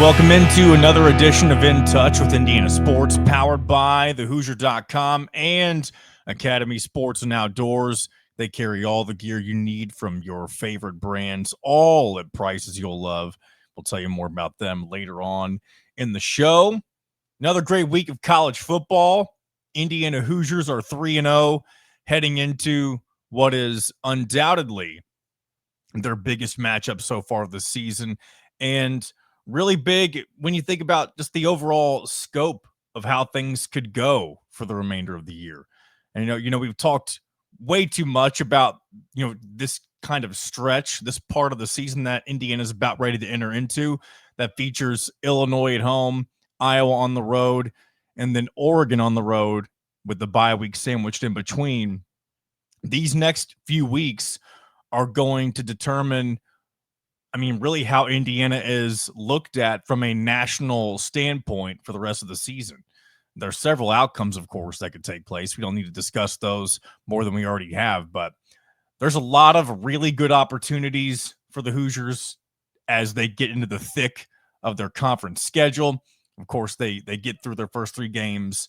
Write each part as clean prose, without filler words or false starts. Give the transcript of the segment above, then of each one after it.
Welcome into another edition of In Touch with Indiana Sports, powered by thehoosier.com and Academy Sports and Outdoors. They carry all the gear you need from your favorite brands, all at prices you'll love. We'll tell you more about them later on in the show. Another great week of college football. Indiana Hoosiers are 3-0 heading into what is undoubtedly their biggest matchup so far this season. And really big when you think about just the overall scope of how things could go for the remainder of the year. And we've talked way too much about this kind of stretch, this part of the season that Indiana is about ready to enter into, that features Illinois at home, Iowa on the road, and then Oregon on the road with the bye week sandwiched in between. These next few weeks are going to determine, really how Indiana is looked at from a national standpoint for the rest of the season. There are several outcomes, of course, that could take place. We don't need to discuss those more than we already have, but there's a lot of really good opportunities for the Hoosiers as they get into the thick of their conference schedule. Of course, they get through their first three games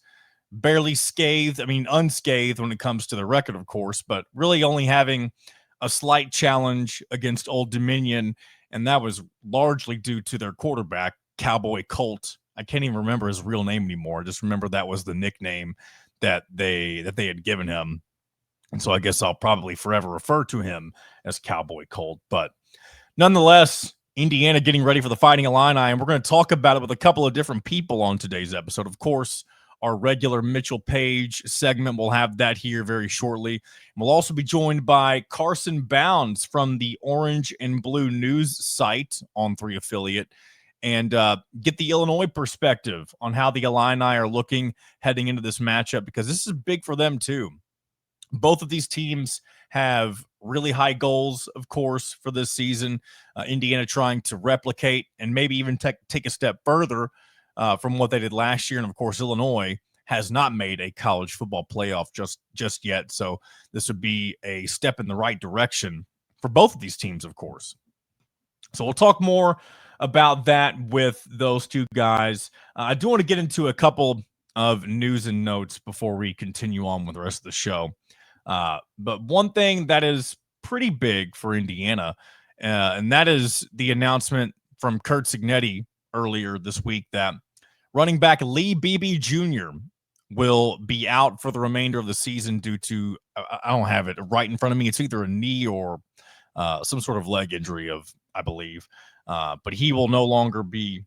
barely scathed. Unscathed when it comes to the record, of course, but really only having a slight challenge against Old Dominion, and that was largely due to their quarterback, Cowboy Colt. I can't even remember his real name anymore. I just remember that was the nickname that they had given him. And so I guess I'll probably forever refer to him as Cowboy Colt. But nonetheless, Indiana getting ready for the Fighting Illini, and we're going to talk about it with a couple of different people on today's episode. Of course, our regular Mitchell Paige segment, we'll have that here very shortly. We'll also be joined by Carson Bounds from the Orange and Blue News site on 3 Affiliate, and get the Illinois perspective on how the Illini are looking heading into this matchup, because this is big for them too. Both of these teams have really high goals, of course, for this season. Indiana trying to replicate and maybe even take a step further from what they did last year. And of course, Illinois has not made a college football playoff just yet. So this would be a step in the right direction for both of these teams, of course. So we'll talk more about that with those two guys. I do want to get into a couple of news and notes before we continue on with the rest of the show. But one thing that is pretty big for Indiana, and that is the announcement from Curt Cignetti earlier this week that running back Lee Beebe Jr. will be out for the remainder of the season due to, I don't have it right in front of me, it's either a knee or some sort of leg injury, I believe. But he will no longer be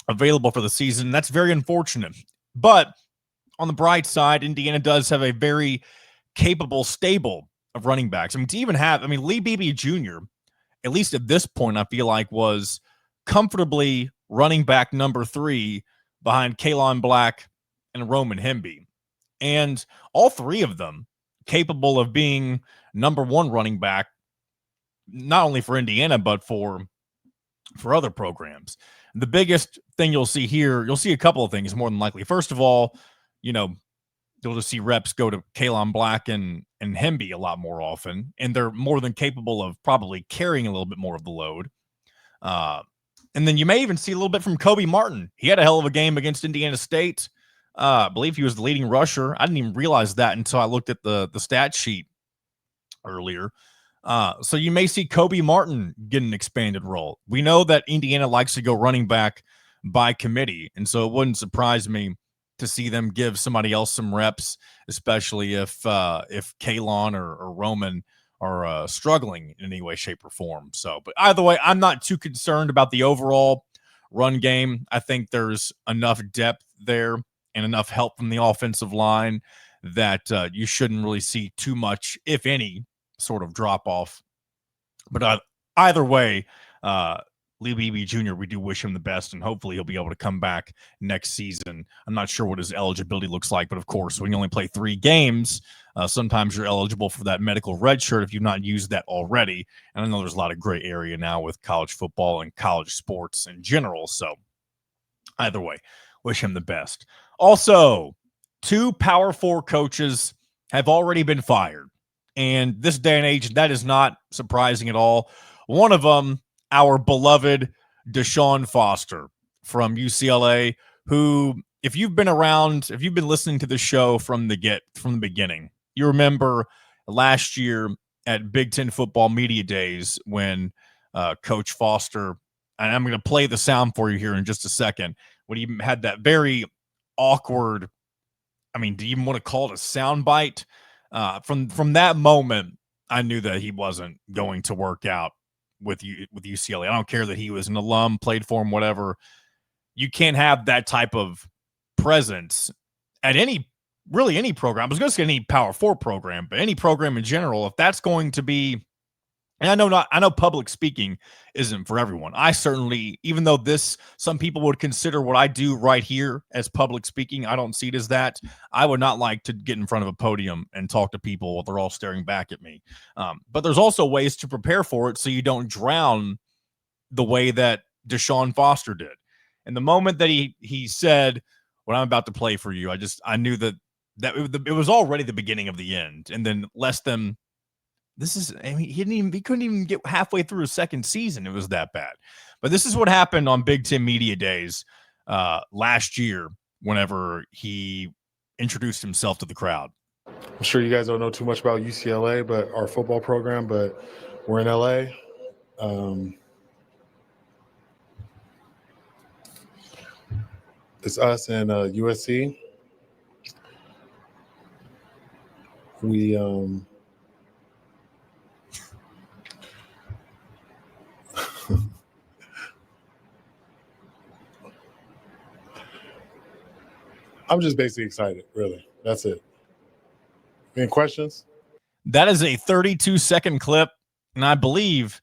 available for the season. That's very unfortunate. But on the bright side, Indiana does have a very capable stable of running backs. To even have, Lee Beebe Jr., at least at this point, I feel like was comfortably running back number 3 behind Kalon Black and Roman Hemby. And all three of them capable of being number 1 running back, not only for Indiana, but for other programs. The biggest thing you'll see here, you'll see a couple of things more than likely. First of all, you'll just see reps go to Kalon Black and Hemby a lot more often, and they're more than capable of probably carrying a little bit more of the load. And then you may even see a little bit from Kobe Martin. He had a hell of a game against Indiana State. I believe he was the leading rusher. I didn't even realize that until I looked at the stat sheet earlier. So you may see Kobe Martin get an expanded role. We know that Indiana likes to go running back by committee, and so it wouldn't surprise me to see them give somebody else some reps, especially if Kalon or Roman are struggling in any way, shape, or form. So, but either way, I'm not too concerned about the overall run game. I think there's enough depth there and enough help from the offensive line that you shouldn't really see too much, if any, sort of drop off. But either way, Lee Beebe Jr., we do wish him the best, and hopefully he'll be able to come back next season. I'm not sure what his eligibility looks like, but of course, when you only play 3 games, sometimes you're eligible for that medical red shirt if you've not used that already. And I know there's a lot of gray area now with college football and college sports in general. So either way, wish him the best. Also, 2 Power 4 coaches have already been fired. And this day and age, that is not surprising at all. One of them, our beloved Deshaun Foster. from UCLA, who, if you've been listening to the show from the beginning, you remember last year at Big Ten football media days when Coach Foster, and I'm going to play the sound for you here in just a second, when he had that very awkward, I mean, do you even want to call it a sound bite? From that moment, I knew that he wasn't going to work out with UCLA. I don't care that he was an alum, played for him, whatever. You can't have that type of presence at any program. I was going to say any Power 4 program, but any program in general, if that's going to be, and I know public speaking isn't for everyone. I certainly, even though some people would consider what I do right here as public speaking, I don't see it as that. I would not like to get in front of a podium and talk to people while they're all staring back at me. But there's also ways to prepare for it so you don't drown the way that Deshaun Foster did. And the moment that he said, "What I'm about to play for you," I knew that it was already the beginning of the end. And then he couldn't even get halfway through his second season. It was that bad. But this is what happened on Big Ten Media Days last year whenever he introduced himself to the crowd. I'm sure you guys don't know too much about UCLA, but our football program, but we're in LA. It's us and USC. We I'm just basically excited, really. That's it. Any questions? That is a 32-second clip, and I believe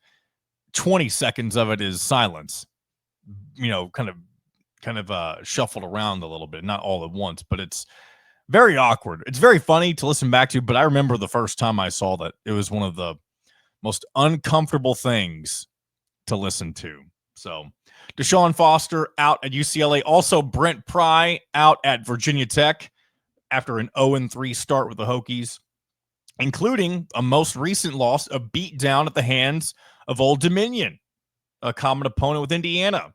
20 seconds of it is silence. Kind of shuffled around a little bit, not all at once, but it's very awkward. It's very funny to listen back to, but I remember the first time I saw that, it was one of the most uncomfortable things to listen to. So Deshaun Foster out at UCLA. Also, Brent Pry out at Virginia Tech after an 0-3 start with the Hokies, including a most recent loss, a beatdown at the hands of Old Dominion, a common opponent with Indiana.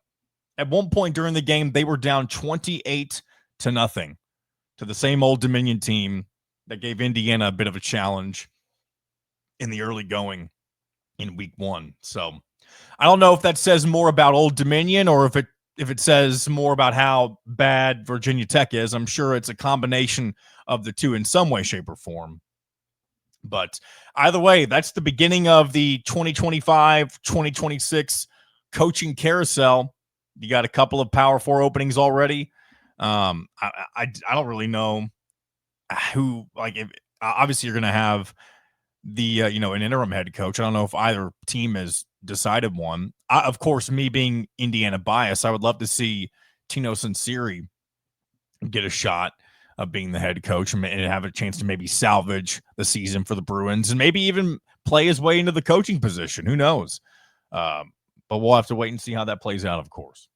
At one point during the game, they were down 28-0 to the same Old Dominion team that gave Indiana a bit of a challenge in the early going in week 1. So I don't know if that says more about Old Dominion or if it says more about how bad Virginia Tech is. I'm sure it's a combination of the two in some way, shape, or form. But either way, that's the beginning of the 2025-2026 coaching carousel. You got a couple of Power 4 openings already. I don't really know who, if obviously you're going to have the an interim head coach. I don't know if either team has decided one. Of course, me being Indiana biased, I would love to see Tino Sinceri get a shot of being the head coach and have a chance to maybe salvage the season for the Bruins and maybe even play his way into the coaching position. Who knows? But we'll have to wait and see how that plays out, of course.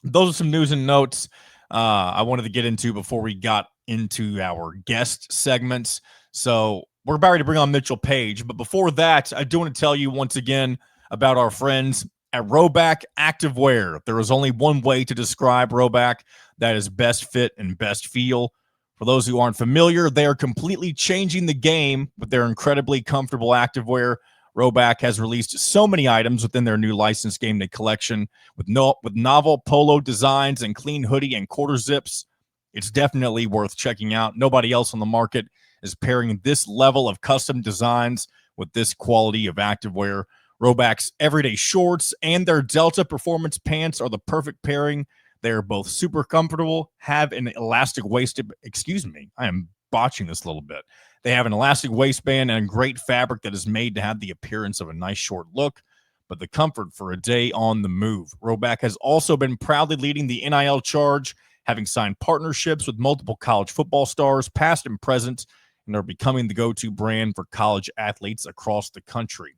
Those are some news and notes I wanted to get into before we got into our guest segments. So we're about to bring on Mitchell Paige. But before that, I do want to tell you once again about our friends at Rhoback Activewear. There is only one way to describe Rhoback. That is best fit and best feel. For those who aren't familiar, they are completely changing the game with their incredibly comfortable activewear. Rhoback has released so many items within their new licensed game day collection with novel polo designs and clean hoodie and quarter zips. It's definitely worth checking out. Nobody else on the market is pairing this level of custom designs with this quality of activewear. Rhoback's everyday shorts and their Delta Performance pants are the perfect pairing. They're both super comfortable, have an elastic waisted, I am botching this a little bit. They have an elastic waistband and a great fabric that is made to have the appearance of a nice short look, but the comfort for a day on the move. Rhoback has also been proudly leading the NIL charge, having signed partnerships with multiple college football stars, past and present, and are becoming the go-to brand for college athletes across the country.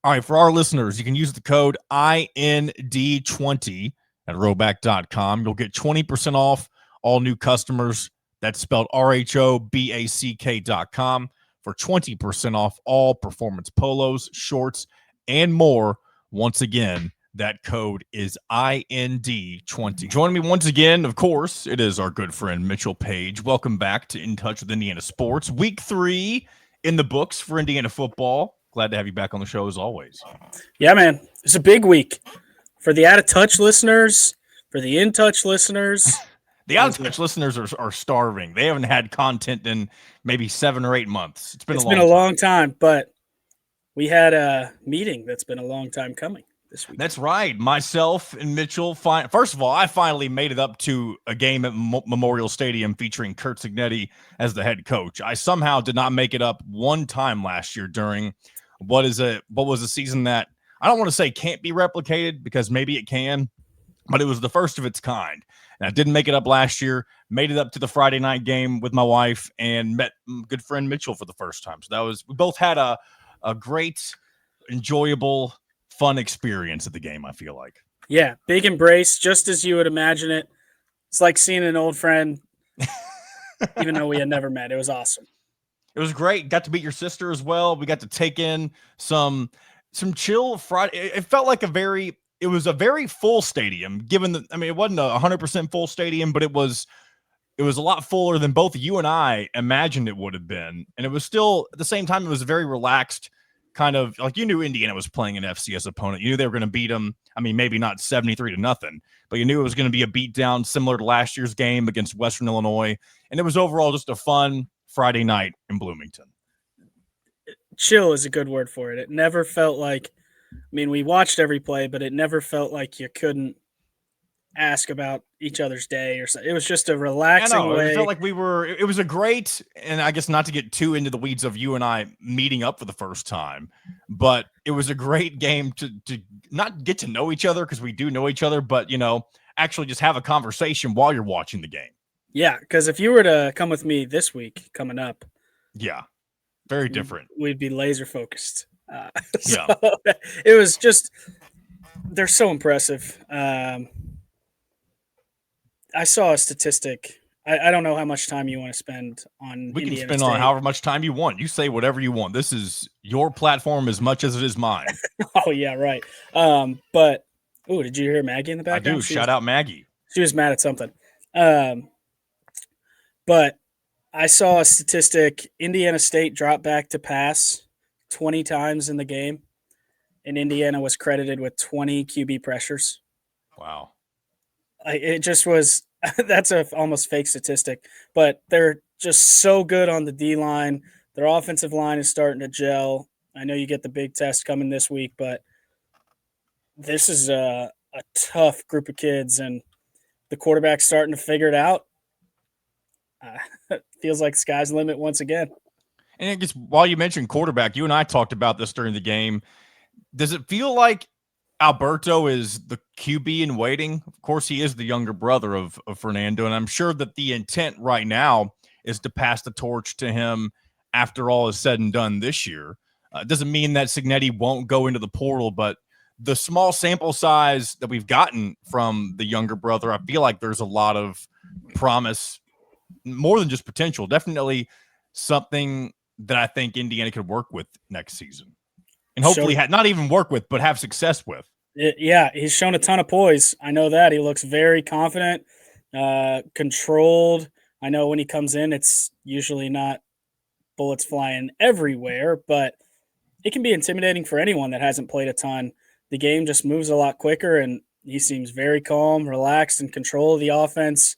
All right, for our listeners, you can use the code IND20 at rhoback.com. You'll get 20% off all new customers. That's spelled RHOBACK.com for 20% off all performance polos, shorts, and more. Once again, That code is IND20. Joining me once again, of course, it is our good friend Mitchell Paige. Welcome back to In Touch with Indiana Sports. Week 3 in the books for Indiana football. Glad to have you back on the show as always. Yeah, man. It's a big week for the Out of Touch listeners, for the In Touch listeners. The Out of Touch listeners are starving. They haven't had content in maybe 7 or 8 months. It's been a long time, but we had a meeting that's been a long time coming this week. That's right. Myself and Mitchell. First of all, I finally made it up to a game at Memorial Stadium featuring Curt Cignetti as the head coach. I somehow did not make it up one time last year during what was a season that I don't want to say can't be replicated, because maybe it can, but it was the first of its kind. And I didn't make it up last year. Made it up to the Friday night game with my wife and met good friend Mitchell for the first time. So we both had a great, enjoyable, fun experience at the game, I feel like. Yeah, big embrace, just as you would imagine it. It's like seeing an old friend, even though we had never met. It was awesome. It was great. Got to meet your sister as well. We got to take in some chill Friday. It felt like it was a very full stadium, given that, I mean, it wasn't 100% full stadium, but it was a lot fuller than both you and I imagined it would have been. And it was still, at the same time, it was a very relaxed kind of, like, you knew Indiana was playing an FCS opponent. You knew they were going to beat them. I mean, maybe not 73-0, but you knew it was going to be a beatdown similar to last year's game against Western Illinois. And it was overall just a fun Friday night in Bloomington. Chill is a good word for it. It never felt like, I mean, we watched every play, but it never felt like you couldn't ask about each other's day or something. It was just a relaxing way. It felt like it was a great, and I guess not to get too into the weeds of you and I meeting up for the first time, but it was a great game to not get to know each other, because we do know each other, but, actually just have a conversation while you're watching the game. Yeah, because if you were to come with me this week coming up, yeah, very different. We'd be laser focused. Yeah, it was just, they're so impressive. I saw a statistic. I don't know how much time you want to spend on. We Indiana can spend State. on however much time you want. You say whatever you want. This is your platform as much as it is mine. Oh yeah, right. But did you hear Maggie in the background? I do. Shout out Maggie. She was mad at something. But I saw a statistic. Indiana State dropped back to pass 20 times in the game, and Indiana was credited with 20 QB pressures. Wow. It just was – that's a almost fake statistic. But they're just so good on the D-line. Their offensive line is starting to gel. I know you get the big test coming this week, but this is a tough group of kids, and the quarterback's starting to figure it out. It feels like sky's the limit once again. And I guess while you mentioned quarterback, you and I talked about this during the game. Does it feel like Alberto is the QB in waiting? Of course, he is the younger brother of Fernando, and I'm sure that the intent right now is to pass the torch to him after all is said and done this year. It doesn't mean that Cignetti won't go into the portal, but the small sample size that we've gotten from the younger brother, I feel like there's a lot of promise, more than just potential. Definitely something that I think Indiana could work with next season. And hopefully not even work with, but have success with. Yeah, he's shown a ton of poise. I know that. He looks very confident, controlled. I know when he comes in, it's usually not bullets flying everywhere, but it can be intimidating for anyone that hasn't played a ton. The game just moves a lot quicker, and he seems very calm, relaxed, and control of the offense.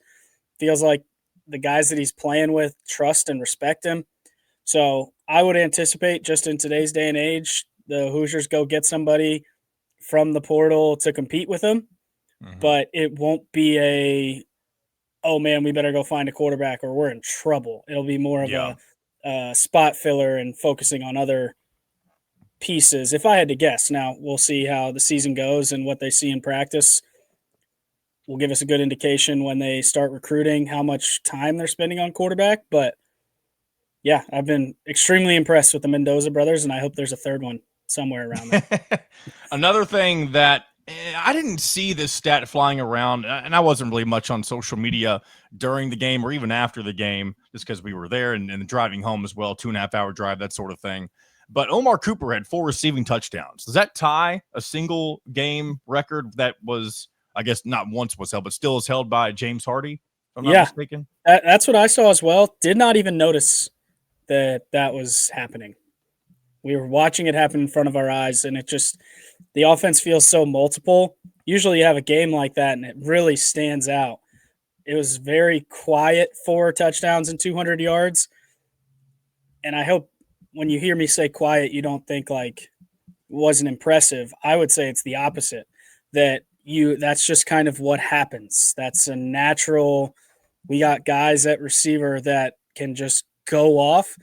Feels like the guys that he's playing with trust and respect him. So I would anticipate, just in today's day and age, the Hoosiers go get somebody from the portal to compete with him. Mm-hmm. But it won't be oh man, we better go find a quarterback or we're in trouble. It'll be more of a spot filler and focusing on other pieces, if I had to guess. Now, we'll see how the season goes, and what they see in practice will give us a good indication when they start recruiting how much time they're spending on quarterback. But yeah, I've been extremely impressed with the Mendoza brothers, and I hope there's a third one somewhere around there. Another thing that I didn't see this stat flying around, and I wasn't really much on social media during the game or even after the game, just because we were there and driving home as well, 2.5 hour drive, that sort of thing. But Omar Cooper had 4 receiving touchdowns. Does that tie a single game record that was, I guess, not once was held, but still is held by James Hardy, if I'm not mistaken? That's what I saw as well. Did not even notice that was happening. We were watching it happen in front of our eyes, and the offense feels so multiple. Usually you have a game like that, and it really stands out. It was very quiet, 4 touchdowns and 200 yards. And I hope when you hear me say quiet, you don't think like it wasn't impressive. I would say it's the opposite, that's just kind of what happens. That's a natural. We got guys at receiver that can just go off,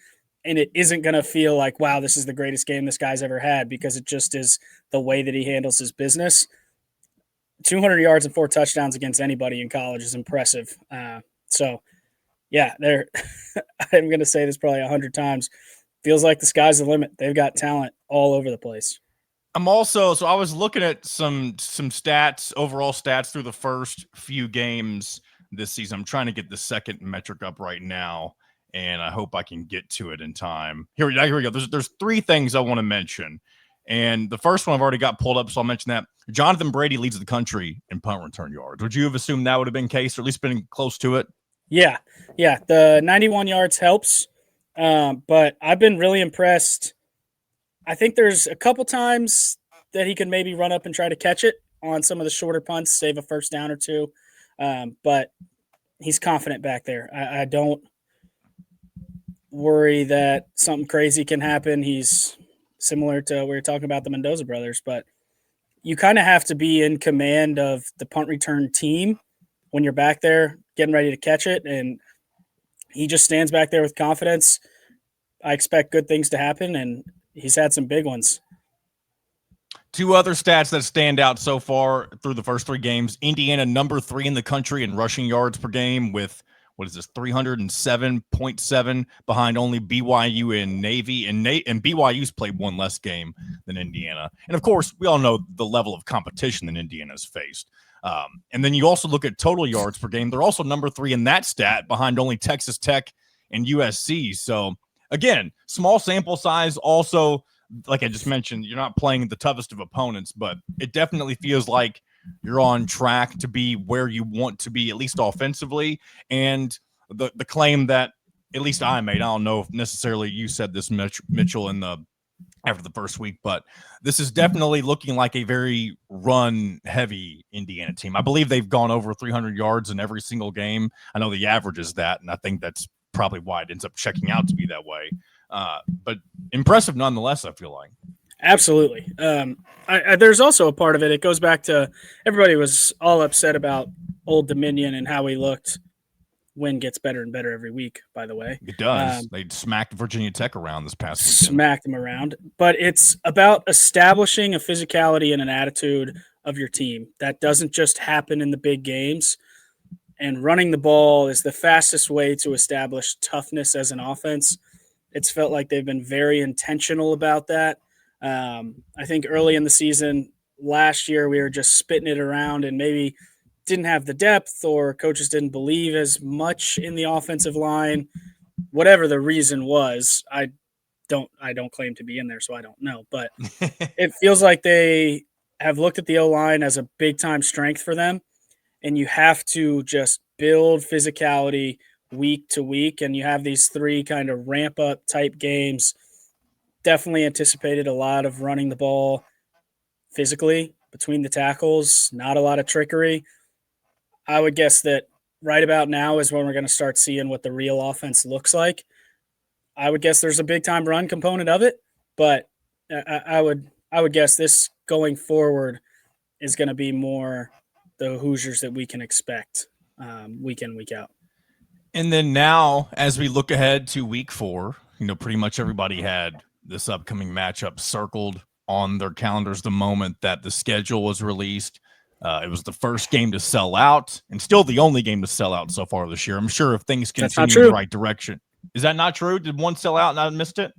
and it isn't going to feel like, wow, this is the greatest game this guy's ever had, because it just is the way that he handles his business. 200 yards and 4 touchdowns against anybody in college is impressive. So, yeah, I'm going to say this probably 100 times. Feels like the sky's the limit. They've got talent all over the place. I was looking at some stats, overall stats through the first few games this season. I'm trying to get the second metric up right now, and I hope I can get to it in time. Here we go. There's 3 things I want to mention. And the first one I've already got pulled up, so I'll mention that. Jonathan Brady leads the country in punt return yards. Would you have assumed that would have been the case, or at least been close to it? Yeah. The 91 yards helps, but I've been really impressed. I think there's a couple times that he could maybe run up and try to catch it on some of the shorter punts, save a first down or 2. But he's confident back there. I don't worry that something crazy can happen. He's similar to we were talking about the Mendoza brothers, but you kind of have to be in command of the punt return team when you're back there getting ready to catch it. And he just stands back there with confidence. I expect good things to happen, and he's had some big ones. 2 other stats that stand out so far through the first 3 games. Indiana, number 3 in the country in rushing yards per game with, 307.7, behind only BYU and Navy. And BYU's played 1 less game than Indiana. And, of course, we all know the level of competition that Indiana's faced. And then you also look at total yards per game. They're also number 3 in that stat, behind only Texas Tech and USC. So, again, small sample size. Also, like I just mentioned, you're not playing the toughest of opponents, but it definitely feels like you're on track to be where you want to be, at least offensively. And the claim that at least I made, I don't know if necessarily you said this, Mitchell, after the first week, but this is definitely looking like a very run-heavy Indiana team. I believe they've gone over 300 yards in every single game. I know the average is that, and I think that's probably why it ends up checking out to be that way. But impressive nonetheless, I feel like. Absolutely. There's also a part of it. It goes back to everybody was all upset about Old Dominion and how he looked. Win gets better and better every week, by the way. It does. They smacked Virginia Tech around this past weekend. Smacked them around. But it's about establishing a physicality and an attitude of your team. That doesn't just happen in the big games. And running the ball is the fastest way to establish toughness as an offense. It's felt like they've been very intentional about that. I think early in the season, last year, we were just spitting it around and maybe didn't have the depth, or coaches didn't believe as much in the offensive line. Whatever the reason was, I don't claim to be in there, so I don't know. But it feels like they have looked at the O-line as a big-time strength for them, and you have to just build physicality week to week, and you have these 3 kind of ramp-up type games. Definitely anticipated a lot of running the ball physically between the tackles, not a lot of trickery. I would guess that right about now is when we're going to start seeing what the real offense looks like. I would guess there's a big-time run component of it, but I would guess this going forward is going to be more the Hoosiers that we can expect week in, week out. And then now, as we look ahead to week 4, pretty much everybody had this upcoming matchup circled on their calendars the moment that the schedule was released. It was the first game to sell out, and still the only game to sell out so far this year. I'm sure if things continue in the right direction. Is that not true? Did one sell out and I missed it?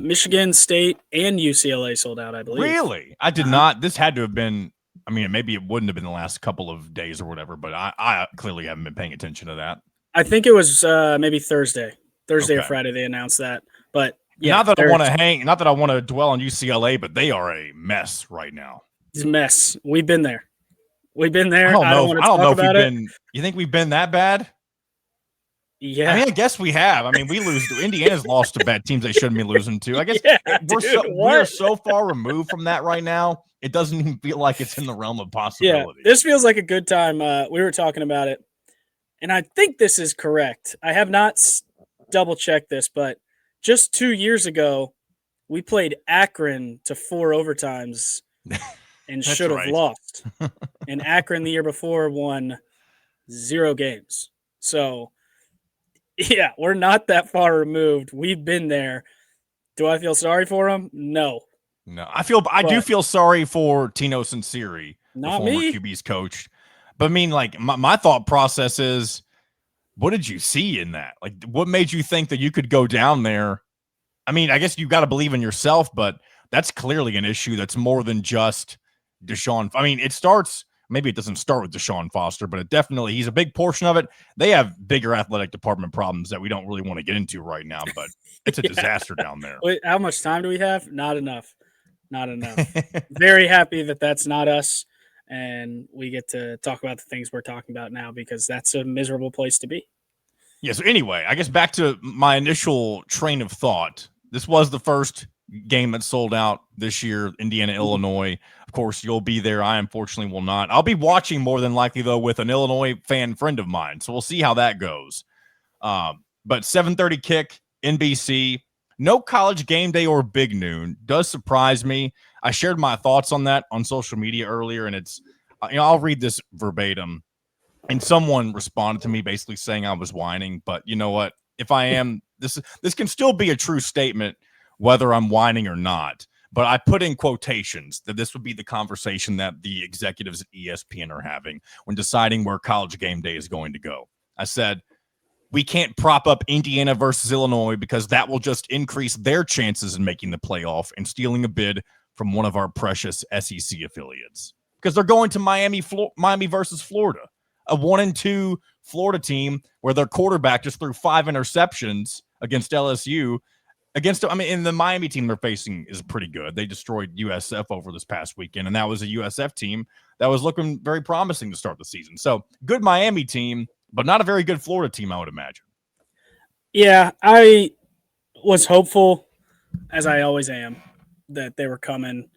Michigan State and UCLA sold out, I believe. Really? I did not. This had to have been, maybe it wouldn't have been the last couple of days or whatever, but I clearly haven't been paying attention to that. I think it was maybe Thursday or Friday they announced that. But Yeah, not that I want to dwell on UCLA, but they are a mess right now. It's a mess. We've been there. We've been there. I don't know if we've about it. been. You think we've been that bad? Yeah. I mean, I guess we have. I mean, we lose. Indiana's lost to bad teams they shouldn't be losing to. I guess we're so far removed from that right now. It doesn't even feel like it's in the realm of possibility. Yeah, this feels like a good time. We were talking about it, and I think this is correct. I have not double checked this, but just 2 years ago, we played Akron to 4 overtimes and should have lost. And Akron the year before won 0 games. So, yeah, we're not that far removed. We've been there. Do I feel sorry for them? No. No, I do feel sorry for Tino Sinceri, the former QB's coach. But I mean, like, my thought process is, what did you see in that? Like, what made you think that you could go down there? I mean, I guess you got to believe in yourself, but that's clearly an issue that's more than just Deshaun. I mean, it starts, maybe it doesn't start with Deshaun Foster, but he's a big portion of it. They have bigger athletic department problems that we don't really want to get into right now, but it's a disaster down there. Wait, how much time do we have? Not enough. Not enough. Very happy that that's not us, and we get to talk about the things we're talking about now because that's a miserable place to be. Yeah, so anyway, I guess back to my initial train of thought. This was the first game that sold out this year, Indiana, Illinois. Of course, you'll be there. I unfortunately will not. I'll be watching more than likely, though, with an Illinois fan friend of mine, so we'll see how that goes. But 7:30 kick, NBC. No College Game Day or Big Noon does surprise me. I shared my thoughts on that on social media earlier, and it's, I'll read this verbatim. And someone responded to me basically saying I was whining, but you know what? If I am, this can still be a true statement, whether I'm whining or not. But I put in quotations that this would be the conversation that the executives at ESPN are having when deciding where College Game Day is going to go. I said, we can't prop up Indiana versus Illinois because that will just increase their chances in making the playoff and stealing a bid from one of our precious SEC affiliates. Because they're going to Miami versus Florida, a 1-2 Florida team where their quarterback just threw 5 interceptions against LSU. And the Miami team they're facing is pretty good. They destroyed USF over this past weekend, and that was a USF team that was looking very promising to start the season. So, good Miami team, but not a very good Florida team, I would imagine. Yeah, I was hopeful, as I always am, that they were coming.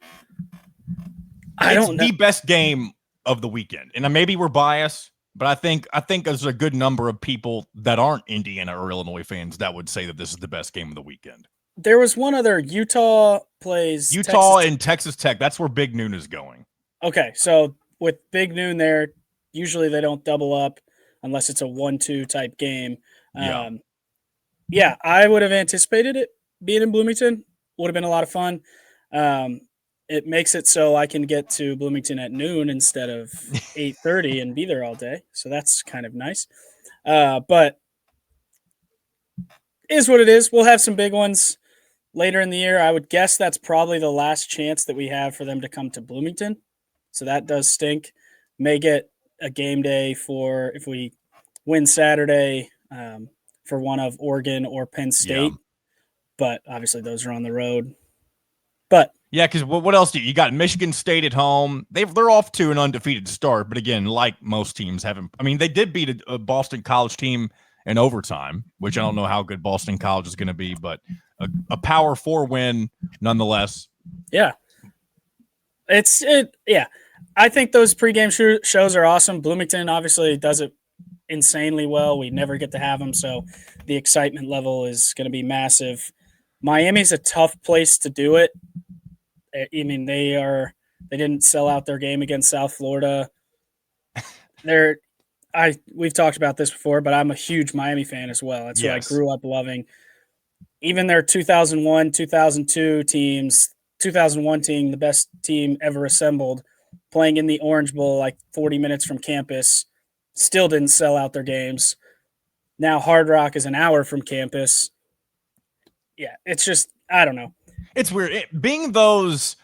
It's the best game of the weekend. And maybe we're biased, but I think there's a good number of people that aren't Indiana or Illinois fans that would say that this is the best game of the weekend. There was one other. Utah and Texas Tech. That's where Big Noon is going. Okay, so with Big Noon there, usually they don't double up unless it's a 1-2 type game. Yeah, I would have anticipated it being in Bloomington. Would have been a lot of fun. It makes it so I can get to Bloomington at noon instead of 8:30 and be there all day. So that's kind of nice. But is what it is. We'll have some big ones later in the year. I would guess that's probably the last chance that we have for them to come to Bloomington. So that does stink. May get a game day for if we win Saturday for one of Oregon or Penn State. Yeah. But obviously those are on the road. But yeah, because what else do you got? Michigan State at home. They're off to an undefeated start, but again, like most teams haven't. I mean, they did beat a Boston College team in overtime, which I don't know how good Boston College is going to be, but a Power 4 win nonetheless. Yeah, yeah, I think those pregame shows are awesome. Bloomington obviously does it insanely well. We never get to have them, so the excitement level is going to be massive. Miami's a tough place to do it. I mean, they didn't sell out their game against South Florida. We've talked about this before, but I'm a huge Miami fan as well. That's what I grew up loving. Even their 2001, 2002 teams, 2001 team, the best team ever assembled, playing in the Orange Bowl like 40 minutes from campus, still didn't sell out their games. Now Hard Rock is an hour from campus. Yeah, it's just, I don't know. It's weird. Being those,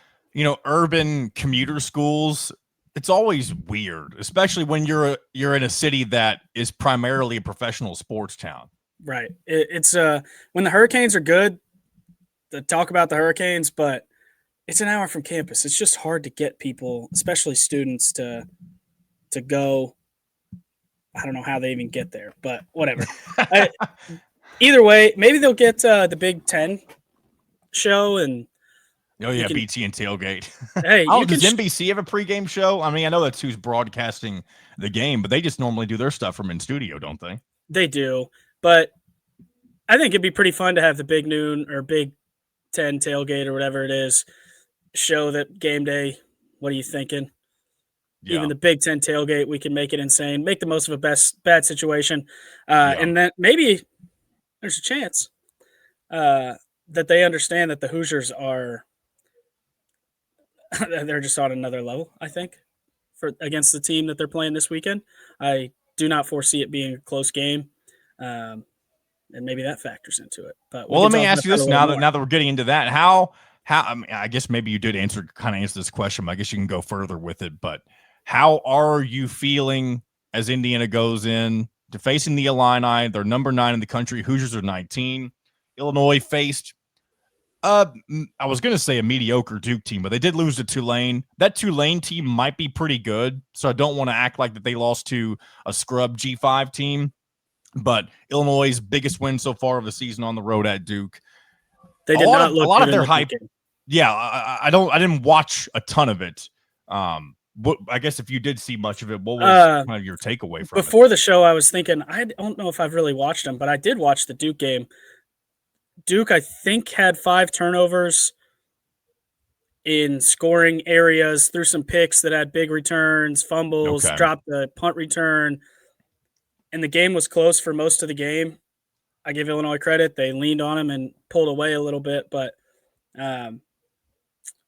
urban commuter schools, it's always weird, especially when you're in a city that is primarily a professional sports town. Right. It's when the Hurricanes are good, to talk about the Hurricanes, but it's an hour from campus. It's just hard to get people, especially students, to go. I don't know how they even get there, but whatever. Either way, maybe they'll get the Big Ten show, and Oh yeah, can, BT and tailgate. hey, Oh, you does can NBC have a pregame show? I mean, I know that's who's broadcasting the game, but they just normally do their stuff from in studio, don't they? They do, but I think it'd be pretty fun to have the Big Noon or Big Ten tailgate or whatever it is show that game day. What are you thinking? Yeah. Even the Big Ten tailgate, we can make it insane, make the most of a bad situation, Yeah. and then maybe there's a chance that they understand that the Hoosiers are they're just on another level. I think for against the team that they're playing this weekend, I do not foresee it being a close game, and maybe that factors into it. But Well, let me ask about you this that a now little that more. we're getting into that. How I mean, I guess maybe you did kind of answer this question, but I guess you can go further with it. But how are you feeling as Indiana goes in to facing the Illini? They're number 9 in the country. Hoosiers are 19. Illinois faced I was going to say a mediocre Duke team, but they did lose to Tulane. That Tulane team might be pretty good, so I don't want to act like that they lost to a scrub G5 team. But Illinois' biggest win so far of the season on the road at Duke. They did not look a lot good of in their the hype. Duke game. Yeah, I didn't watch a ton of it. I guess if you did see much of it, what was kind of your takeaway from it? Before the show, I was thinking, I don't know if I've really watched them, but I did watch the Duke game. Duke, I think, had 5 turnovers in scoring areas, threw some picks that had big returns, fumbles, dropped the punt return, and the game was close for most of the game. I give Illinois credit. They leaned on him and pulled away a little bit, but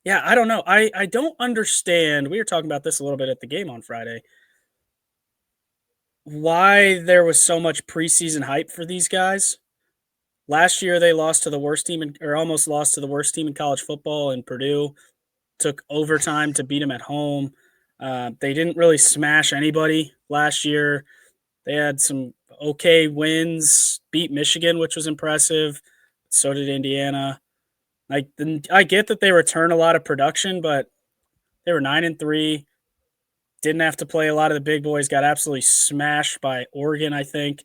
yeah, I don't know. I don't understand. We were talking about this a little bit at the game on Friday. Why there was so much preseason hype for these guys. Last year, they lost to the worst team or almost lost to the worst team in college football in Purdue. Took overtime to beat them at home. They didn't really smash anybody last year. They had some okay wins, beat Michigan, which was impressive. So did Indiana. I get that they return a lot of production, but they were 9-3. Didn't have to play a lot of the big boys. Got absolutely smashed by Oregon, I think.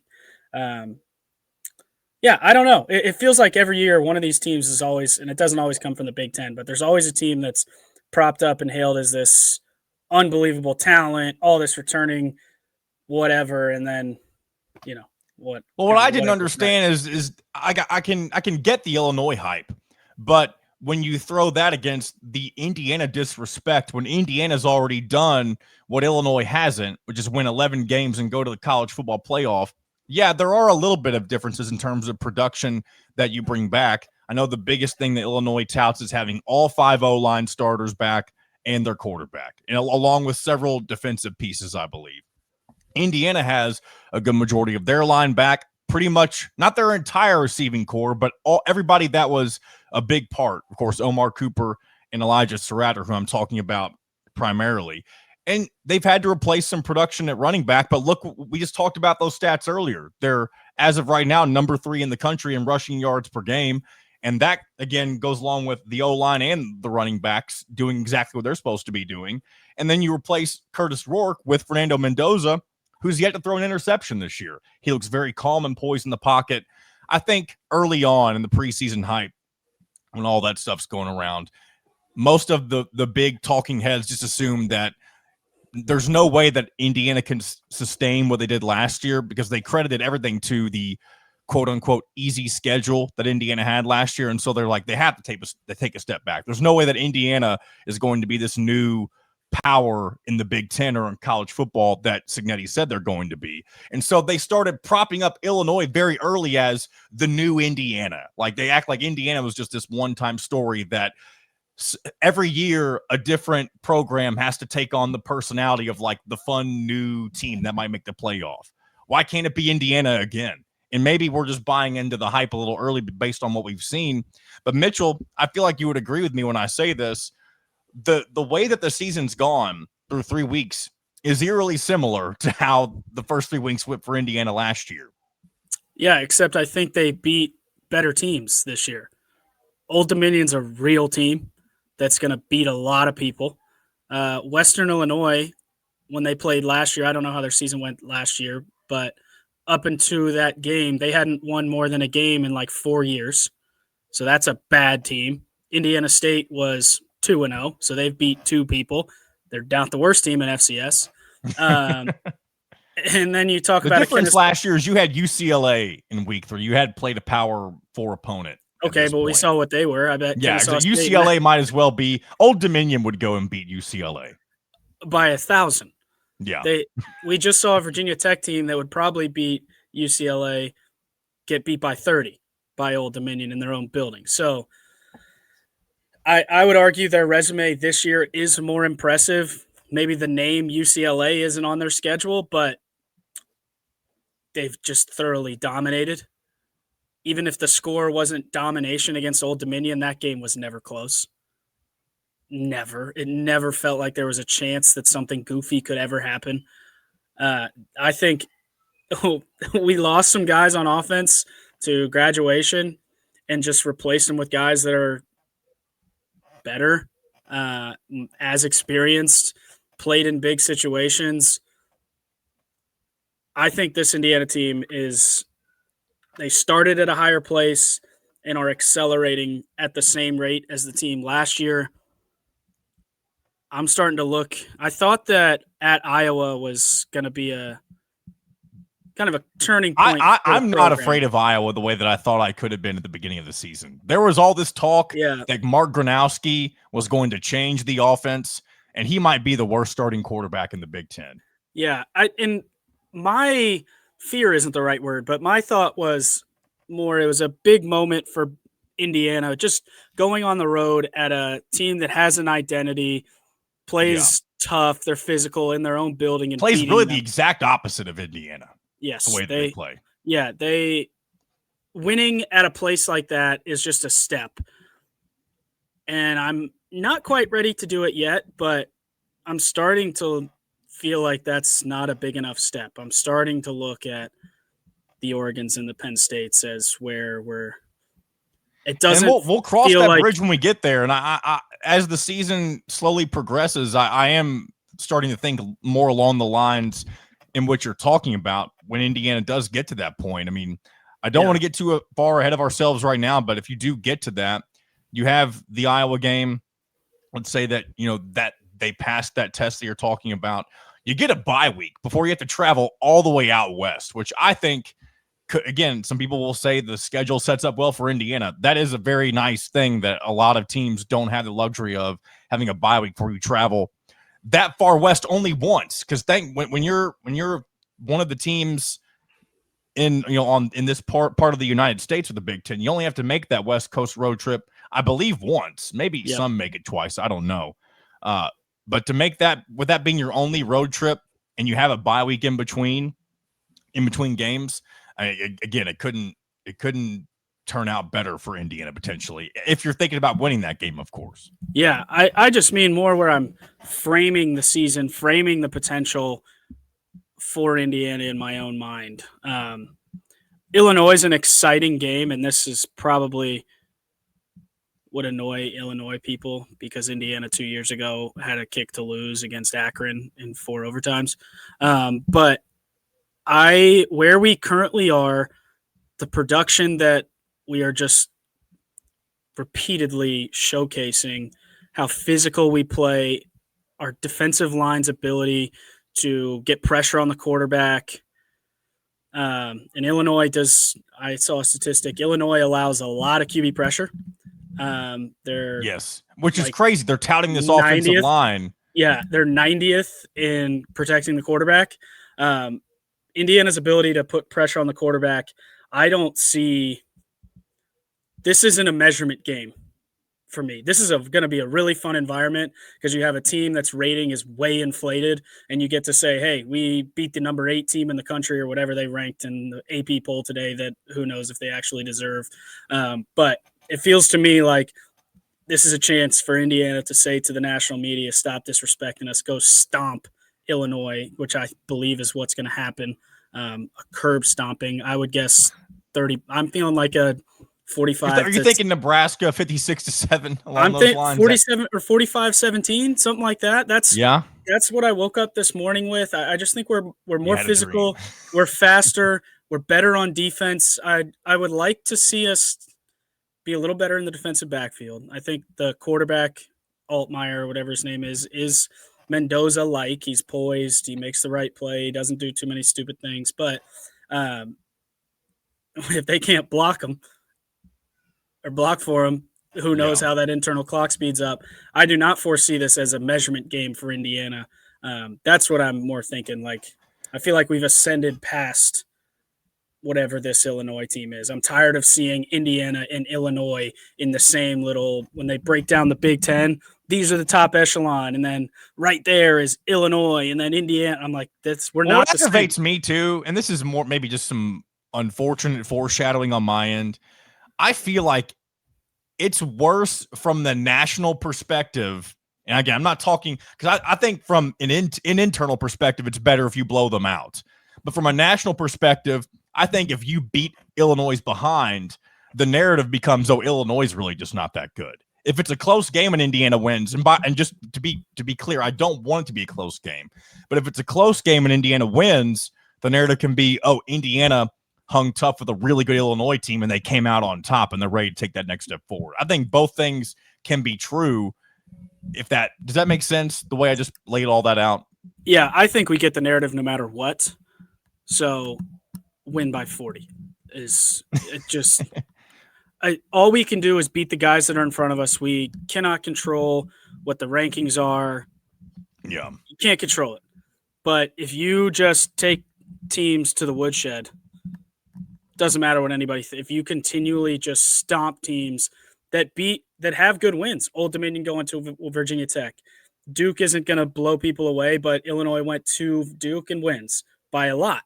Yeah, I don't know. It feels like every year one of these teams is always, and it doesn't always come from the Big Ten, but there's always a team that's propped up and hailed as this unbelievable talent, all this returning whatever, and then, what. Well, what I didn't understand is I can get the Illinois hype, but when you throw that against the Indiana disrespect, when Indiana's already done what Illinois hasn't, which is win 11 games and go to the college football playoff, yeah, there are a little bit of differences in terms of production that you bring back. I know the biggest thing that Illinois touts is having all 5 O-line starters back and their quarterback, and along with several defensive pieces, I believe. Indiana has a good majority of their line back, pretty much not their entire receiving core, but everybody that was a big part. Of course, Omar Cooper and Elijah Surratt, who I'm talking about primarily. And they've had to replace some production at running back. But look, we just talked about those stats earlier. They're, as of right now, number 3 in the country in rushing yards per game. And that, again, goes along with the O-line and the running backs doing exactly what they're supposed to be doing. And then you replace Curtis Rourke with Fernando Mendoza, who's yet to throw an interception this year. He looks very calm and poised in the pocket. I think early on in the preseason hype, when all that stuff's going around, most of the big talking heads just assume that there's no way that Indiana can sustain what they did last year because they credited everything to the quote-unquote easy schedule that Indiana had last year. And so they're like, they have to take a step back. There's no way that Indiana is going to be this new power in the Big Ten or in college football that Cignetti said they're going to be. And so they started propping up Illinois very early as the new Indiana. Like they act like Indiana was just this one-time story that every year a different program has to take on the personality of like the fun new team that might make the playoff. Why can't it be Indiana again? And maybe we're just buying into the hype a little early based on what we've seen. But Mitchell, I feel like you would agree with me when I say this. The way that the season's gone through 3 weeks is eerily similar to how the first 3 weeks went for Indiana last year. Yeah, except I think they beat better teams this year. Old Dominion's a real team that's going to beat a lot of people. Western Illinois, when they played last year, I don't know how their season went last year, but up into that game, they hadn't won more than a game in like 4 years. So that's a bad team. Indiana State was 2-0, so they've beat 2 people. They're not the worst team in FCS. And then you talk the about difference last year is you had UCLA in week 3. You had played a Power 4 opponent. Okay, but we saw what they were. I bet. Yeah, so UCLA might as well be. Old Dominion would go and beat UCLA by 1,000. Yeah, we just saw a Virginia Tech team that would probably beat UCLA get beat by 30 by Old Dominion in their own building. So I would argue their resume this year is more impressive. Maybe the name UCLA isn't on their schedule, but they've just thoroughly dominated. Even if the score wasn't domination against Old Dominion, that game was never close. Never. It never felt like there was a chance that something goofy could ever happen. I think we lost some guys on offense to graduation and just replaced them with guys that are better, as experienced, played in big situations. I think this Indiana team they started at a higher place and are accelerating at the same rate as the team last year. I'm starting to look. I thought that at Iowa was going to be a kind of a turning point. I'm not afraid of Iowa the way that I thought I could have been at the beginning of the season. There was all this talk that Mark Gronowski was going to change the offense, and he might be the worst starting quarterback in the Big Ten. Yeah, and my fear isn't the right word, but my thought was more it was a big moment for Indiana, just going on the road at a team that has an identity, plays tough, they're physical in their own building, and plays really the exact opposite of Indiana. Yes, the way they play. Yeah, they winning at a place like that is just a step. And I'm not quite ready to do it yet, but I'm starting to feel like that's not a big enough step. I'm starting to look at the Oregons and the Penn States as where it doesn't. And we'll cross that bridge when we get there. And I as the season slowly progresses, I am starting to think more along the lines in which you're talking about when Indiana does get to that point. I mean, I don't want to get too far ahead of ourselves right now, but if you do get to that, you have the Iowa game. Let's say that, that they passed that test that you're talking about. You get a bye week before you have to travel all the way out west, which I think, again, some people will say the schedule sets up well for Indiana. That is a very nice thing that a lot of teams don't have the luxury of, having a bye week before you travel that far west only once. Because when you're one of the teams in this part of the United States of the Big Ten, you only have to make that West Coast road trip, I believe, once. Maybe some make it twice. I don't know. But to make that, with that being your only road trip, and you have a bye week in between games, again, it couldn't turn out better for Indiana potentially, if you're thinking about winning that game, of course. Yeah, I just mean more where I'm framing the season, framing the potential for Indiana in my own mind. Illinois is an exciting game, and this is probably would annoy Illinois people because Indiana 2 years ago had a kick to lose against Akron in 4 overtimes. But where we currently are, the production that we are just repeatedly showcasing, how physical we play, our defensive line's ability to get pressure on the quarterback. And Illinois I saw a statistic, Illinois allows a lot of QB pressure. Which is crazy. They're touting this offensive line. Yeah, they're 90th in protecting the quarterback. Indiana's ability to put pressure on the quarterback, I don't see. This isn't a measurement game for me. This is going to be a really fun environment because you have a team that's rating is way inflated, and you get to say, hey, we beat the number 8 team in the country or whatever they ranked in the AP poll today that who knows if they actually deserve. But it feels to me like this is a chance for Indiana to say to the national media, stop disrespecting us, go stomp Illinois, which I believe is what's going to happen. A curb stomping. I would guess 30. I'm feeling like a 45. Are you thinking Nebraska 56-7 along I'm those thinking lines? 47 or 45-17, something like that. That's what I woke up this morning with. I just think we're more physical, we're faster, we're better on defense. I would like to see us be a little better in the defensive backfield. I think the quarterback, Altmaier, or whatever his name is Mendoza-like. He's poised. He makes the right play. He doesn't do too many stupid things. But if they can't block him or block for him, who knows how that internal clock speeds up. I do not foresee this as a measurement game for Indiana. That's what I'm more thinking. Like, I feel like we've ascended past whatever this Illinois team is. I'm tired of seeing Indiana and Illinois in the same little, when they break down the Big Ten, these are the top echelon. And then right there is Illinois and then Indiana. I'm like, we're not the same. What aggravates me too, and this is more maybe just some unfortunate foreshadowing on my end. I feel like it's worse from the national perspective. And again, I'm not talking because I think from an internal perspective, it's better if you blow them out. But from a national perspective, I think if you beat Illinois' behind, the narrative becomes, oh, Illinois is really just not that good. If it's a close game and Indiana wins, and just to be clear, I don't want it to be a close game. But if it's a close game and Indiana wins, the narrative can be, oh, Indiana hung tough with a really good Illinois team and they came out on top and they're ready to take that next step forward. I think both things can be true. Does that make sense, the way I just laid all that out? Yeah, I think we get the narrative no matter what. So win by 40 is it just all we can do is beat the guys that are in front of us. We cannot control what the rankings are. Yeah. You can't control it. But if you just take teams to the woodshed, doesn't matter what anybody if you continually just stomp teams that have good wins. Old Dominion going to Virginia Tech. Duke isn't going to blow people away, but Illinois went to Duke and wins by a lot.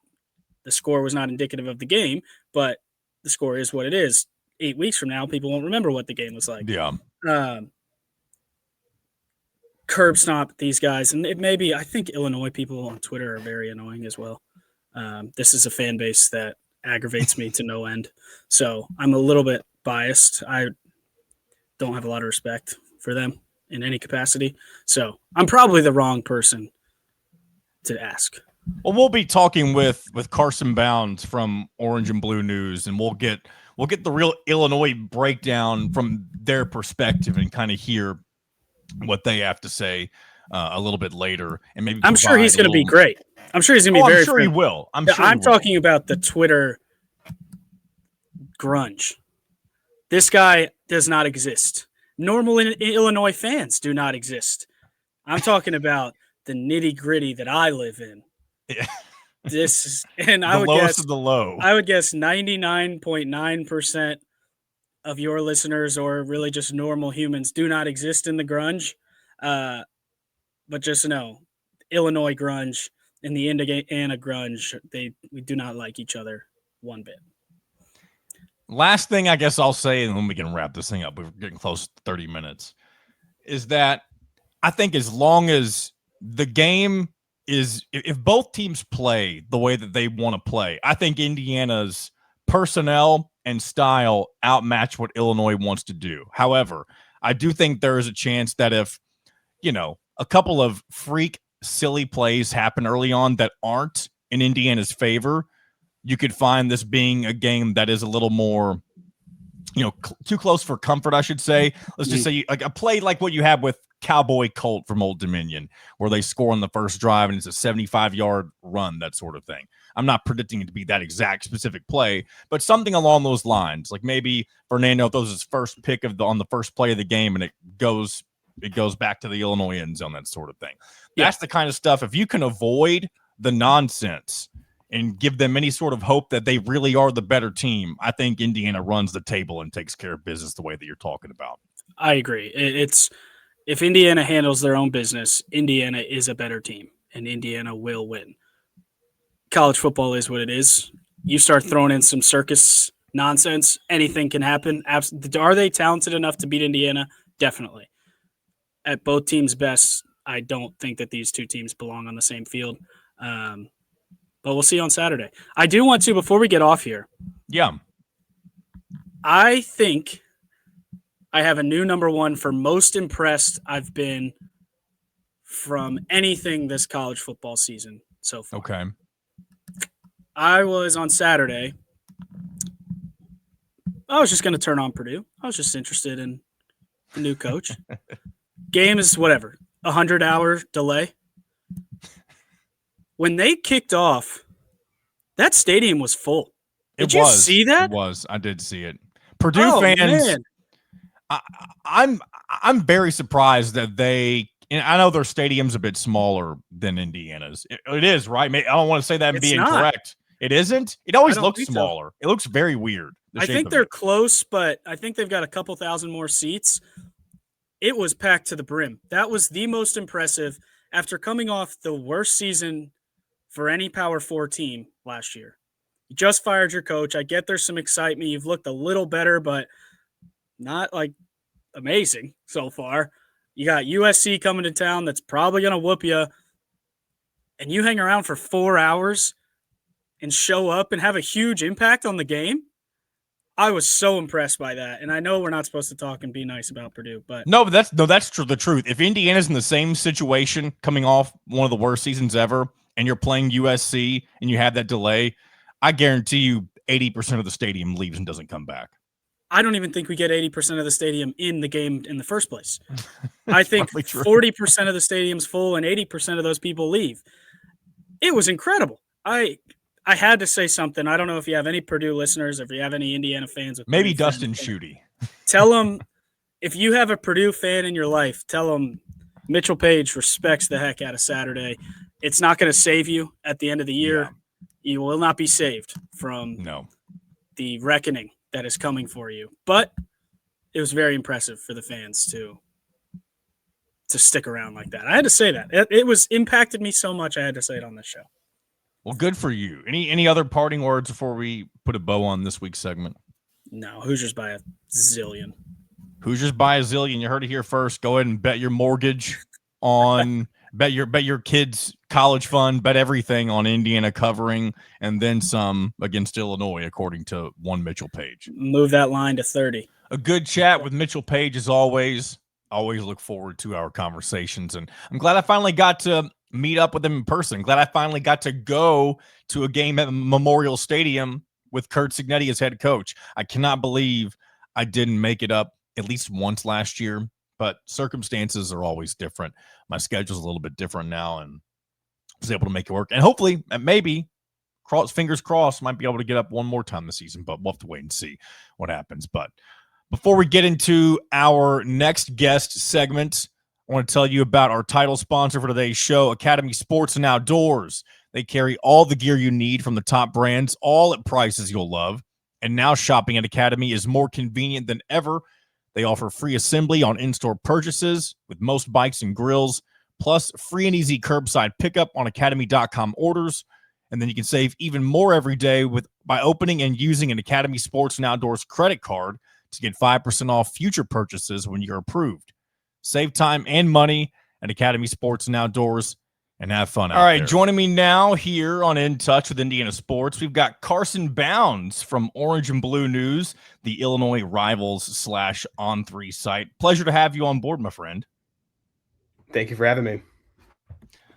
The score was not indicative of the game, but the score is what it is. 8 weeks from now, people won't remember what the game was like. Yeah. Curb stomp these guys. And I think Illinois people on Twitter are very annoying as well. This is a fan base that aggravates me to no end. So I'm a little bit biased. I don't have a lot of respect for them in any capacity. So I'm probably the wrong person to ask. Well, we'll be talking with Carson Bounds from Orange and Blue News, and we'll get the real Illinois breakdown from their perspective and kind of hear what they have to say a little bit later. And maybe I'm sure he's going to be great. I'm sure he's going to be very. I'm sure he will. I'm talking about the Twitter grunge. This guy does not exist. Normal Illinois fans do not exist. I'm talking about the nitty gritty that I live in. Yeah. I would lowest of the low. I would guess 99.9% of your listeners, or really just normal humans, do not exist in the grunge. But just know, Illinois grunge and the Indiana grunge, we do not like each other one bit. Last thing I guess I'll say, and then we can wrap this thing up, we're getting close to 30 minutes, is that I think as long as the game is, if both teams play the way that they want to play, I think Indiana's personnel and style outmatch what Illinois wants to do. However, I do think there is a chance that if, a couple of freak silly plays happen early on that aren't in Indiana's favor, you could find this being a game that is a little more, too close for comfort, I should say. Let's just say like a play like what you have with Cowboy Colt from Old Dominion, where they score on the first drive and it's a 75-yard run, that sort of thing. I'm not predicting it to be that exact specific play, but something along those lines. Like maybe Fernando throws his first pick on the first play of the game and it goes back to the Illinois end zone, that sort of thing. That's the kind of stuff, if you can avoid the nonsense and give them any sort of hope that they really are the better team, I think Indiana runs the table and takes care of business the way that you're talking about. I agree. If Indiana handles their own business, Indiana is a better team, and Indiana will win. College football is what it is. You start throwing in some circus nonsense, anything can happen. Are they talented enough to beat Indiana? Definitely. At both teams' best, I don't think that these two teams belong on the same field. But we'll see on Saturday. I do want to, before we get off here. Yeah. I think I have a new number one for most impressed I've been from anything this college football season so far. Okay. I was on Saturday. I was just going to turn on Purdue. I was just interested in the new coach. Game is whatever, 100-hour delay. When they kicked off, that stadium was full. Did you see that? It was. I did see it. Purdue fans. Man. I'm very surprised that they. And I know their stadium's a bit smaller than Indiana's. It is, right? I don't want to say that and be incorrect. It isn't. It always looks smaller. So. It looks very weird. I think they're close, but I think they've got a couple thousand more seats. It was packed to the brim. That was the most impressive after coming off the worst season for any Power 4 team last year. You just fired your coach. I get there's some excitement. You've looked a little better, but not like amazing so far. You got USC coming to town that's probably going to whoop you, and you hang around for 4 hours and show up and have a huge impact on the game. I was so impressed by that, and I know we're not supposed to talk and be nice about Purdue, but that's true. The truth. If Indiana's in the same situation, coming off one of the worst seasons ever, and you're playing USC and you have that delay, I guarantee you 80% of the stadium leaves and doesn't come back. I don't even think we get 80% of the stadium in the game in the first place. I think 40% of the stadium's full and 80% of those people leave. It was incredible. I had to say something. I don't know if you have any Purdue listeners, if you have any Indiana fans. Maybe Dustin Schutte. Tell them, if you have a Purdue fan in your life, tell them Mitchell Paige respects the heck out of Saturday. It's not going to save you at the end of the year. Yeah. You will not be saved from the reckoning that is coming for you. But it was very impressive for the fans to stick around like that. I had to say that. It was impacted me so much, I had to say it on this show. Well, good for you. Any other parting words before we put a bow on this week's segment? No, Hoosiers by a zillion. Hoosiers by a zillion. You heard it here first. Go ahead and bet your mortgage on bet your kids' college fund, bet everything on Indiana covering, and then some against Illinois, according to one Mitchell Paige. Move that line to 30. A good chat with Mitchell Paige as always. Always look forward to our conversations, and I'm glad I finally got to meet up with him in person. Glad I finally got to go to a game at Memorial Stadium with Curt Cignetti as head coach. I cannot believe I didn't make it up at least once last year, but circumstances are always different. My schedule's a little bit different now, and I was able to make it work. And hopefully, maybe, fingers crossed, might be able to get up one more time this season, but we'll have to wait and see what happens. But before we get into our next guest segment, I want to tell you about our title sponsor for today's show, Academy Sports and Outdoors. They carry all the gear you need from the top brands, all at prices you'll love. And now shopping at Academy is more convenient than ever. They offer free assembly on in-store purchases with most bikes and grills, plus free and easy curbside pickup on academy.com orders. And then you can save even more every day by opening and using an Academy Sports and Outdoors credit card to get 5% off future purchases when you're approved. Save time and money at Academy Sports and Outdoors and have fun out there. All right, joining me now here on In Touch with Indiana Sports, we've got Carson Bounds from Orange and Blue News, the Illinois Rivals / On3 site. Pleasure to have you on board, my friend. Thank you for having me.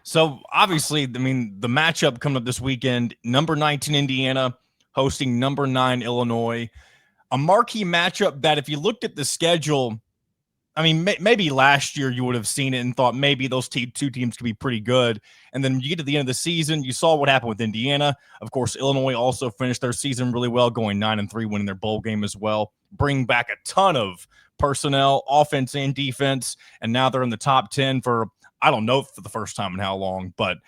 So, obviously, the matchup coming up this weekend, number 19 Indiana hosting number 9 Illinois. A marquee matchup that if you looked at the schedule, maybe last year you would have seen it and thought maybe those two teams could be pretty good. And then you get to the end of the season, you saw what happened with Indiana. Of course, Illinois also finished their season really well, going 9-3, winning their bowl game as well, bring back a ton of personnel, offense and defense, and now they're in the top 10 for, I don't know for the first time in how long, but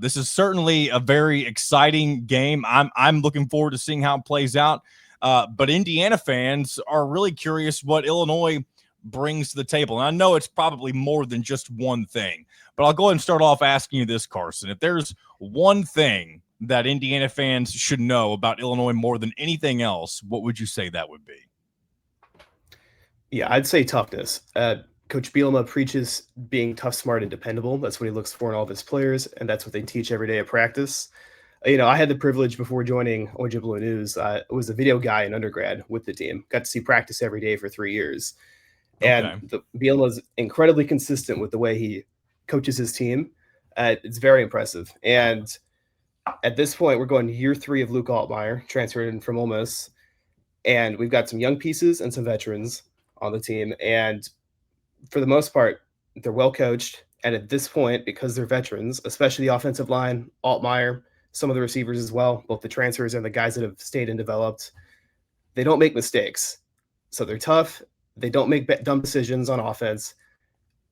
this is certainly a very exciting game. I'm looking forward to seeing how it plays out. But Indiana fans are really curious what Illinois brings to the table. And I know it's probably more than just one thing, but I'll go ahead and start off asking you this, Carson. If there's one thing that Indiana fans should know about Illinois more than anything else, what would you say that would be? Yeah, I'd say toughness. Coach Bielema preaches being tough, smart, and dependable. That's what he looks for in all of his players, and that's what they teach every day at practice. I had the privilege before joining Orange and Blue News. I was a video guy in undergrad with the team. Got to see practice every day for 3 years. And Okay. Bielema is incredibly consistent with the way he coaches his team. It's very impressive. And at this point, we're going to year 3 of Luke Altmaier, transferred in from Ole Miss. And we've got some young pieces and some veterans on the team. And for the most part, they're well coached. And at this point, because they're veterans, especially the offensive line, Altmaier, some of the receivers as well, both the transfers and the guys that have stayed and developed, they don't make mistakes. So they're tough. They don't make dumb decisions on offense.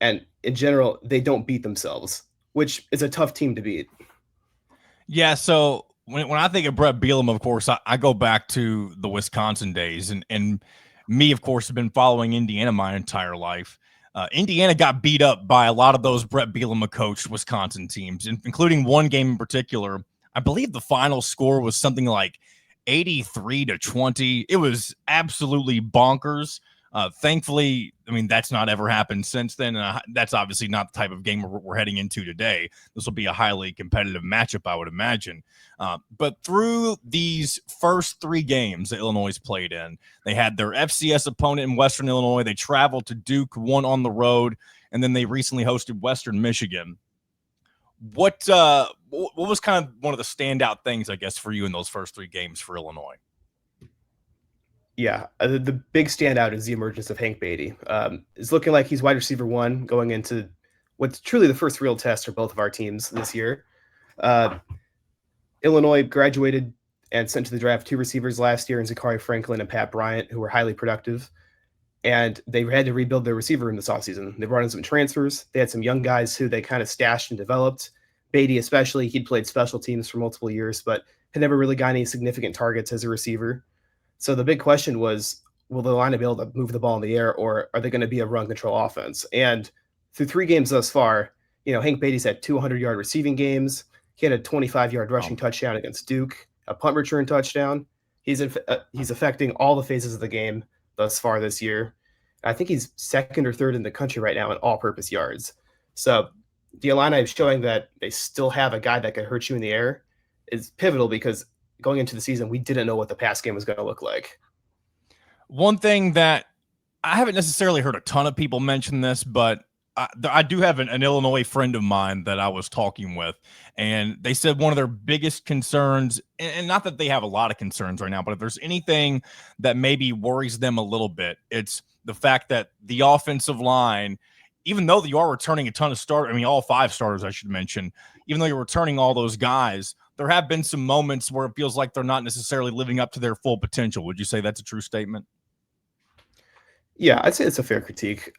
And in general, they don't beat themselves, which is a tough team to beat. Yeah, so when I think of Brett Bielema, of course, I go back to the Wisconsin days, and me, of course, have been following Indiana my entire life. Indiana got beat up by a lot of those Brett Bielema coached Wisconsin teams, including one game in particular. I believe the final score was something like 83-20. It was absolutely bonkers. Thankfully, I mean, that's not ever happened since then. And that's obviously not the type of game we're heading into today. This will be a highly competitive matchup, I would imagine. But through these first 3 games that Illinois played in, they had their FCS opponent in Western Illinois. They traveled to Duke, won on the road, and then they recently hosted Western Michigan. What was kind of one of the standout things, I guess, for you in those first 3 games for Illinois? Yeah, the big standout is the emergence of Hank Beatty. It's looking like he's wide receiver 1 going into what's truly the first real test for both of our teams this year. Illinois graduated and sent to the draft 2 receivers last year in Zachary Franklin and Pat Bryant, who were highly productive. And they had to rebuild their receiver room this offseason. They brought in some transfers. They had some young guys who they kind of stashed and developed. Beatty especially, he'd played special teams for multiple years, but had never really got any significant targets as a receiver. So the big question was, will the line be able to move the ball in the air, or are they going to be a run control offense? And through 3 games thus far, Hank Beatty's had 200-yard receiving games. He had a 25-yard rushing touchdown against Duke, a punt return touchdown. He's affecting all the phases of the game thus far this year. I think he's 2nd or 3rd in the country right now in all-purpose yards. So the Illini showing that they still have a guy that can hurt you in the air is pivotal, because going into the season, we didn't know what the pass game was going to look like. One thing that I haven't necessarily heard a ton of people mention this, but I do have an Illinois friend of mine that I was talking with, and they said one of their biggest concerns, and not that they have a lot of concerns right now, but if there's anything that maybe worries them a little bit, it's the fact that the offensive line, even though you are returning a ton of starters, I mean, all 5 starters, I should mention, even though you're returning all those guys, there have been some moments where it feels like they're not necessarily living up to their full potential. Would you say that's a true statement? Yeah, I'd say it's a fair critique,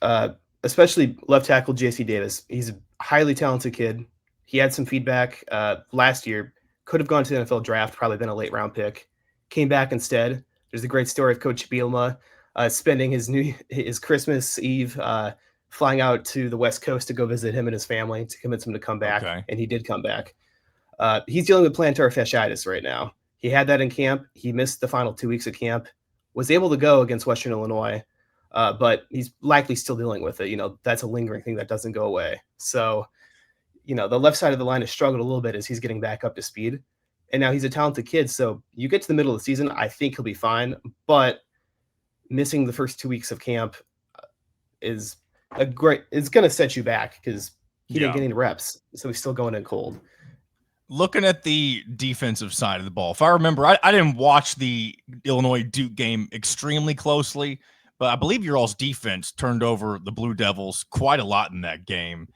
especially left tackle J.C. Davis. He's a highly talented kid. He had some feedback last year, could have gone to the NFL draft, probably been a late-round pick, came back instead. There's a great story of Coach Bielema spending his Christmas Eve flying out to the West Coast to go visit him and his family to convince him to come back, and he did come back. He's dealing with plantar fasciitis right now. He had that in camp. He missed the final 2 weeks of camp, was able to go against Western Illinois, but he's likely still dealing with it. That's a lingering thing that doesn't go away. So, the left side of the line has struggled a little bit as he's getting back up to speed. And now he's a talented kid. So you get to the middle of the season, I think he'll be fine. But missing the first 2 weeks of camp is it's going to set you back, because he didn't get any reps. So he's still going in cold. Looking at the defensive side of the ball, if I remember, I didn't watch the Illinois Duke game extremely closely, but I believe your all's defense turned over the Blue Devils quite a lot in that game.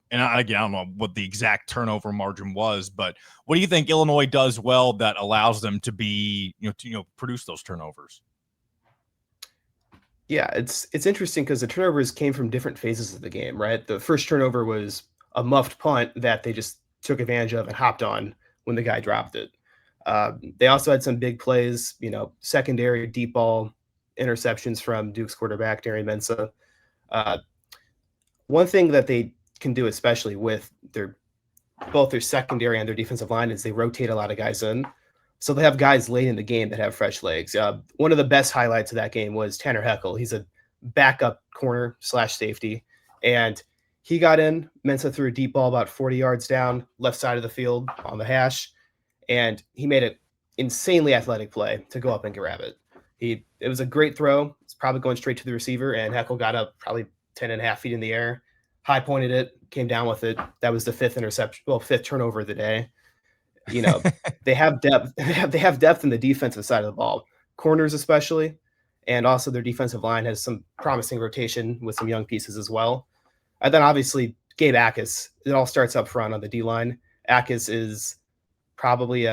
And I don't know what the exact turnover margin was, but what do you think Illinois does well that allows them to be, produce those turnovers? Yeah, it's interesting because the turnovers came from different phases of the game, right? The first turnover was a muffed punt that they just took advantage of and hopped on when the guy dropped it. They also had some big plays, secondary deep ball interceptions from Duke's quarterback, Darian Mensah. One thing that they can do, especially with both their secondary and their defensive line, is they rotate a lot of guys in. So they have guys late in the game that have fresh legs. One of the best highlights of that game was Tanner Heckel. He's a backup corner/safety, and he got in. Mensah threw a deep ball about 40 yards down, left side of the field on the hash, and he made an insanely athletic play to go up and grab it. It was a great throw. It's probably going straight to the receiver, and Heckel got up probably 10.5 feet in the air, high pointed it, came down with it. That was the fifth turnover of the day. You know, they have depth. They have depth in the defensive side of the ball, corners especially, and also their defensive line has some promising rotation with some young pieces as well. And then obviously Gabe Akis. It all starts up front on the D line. Akis is probably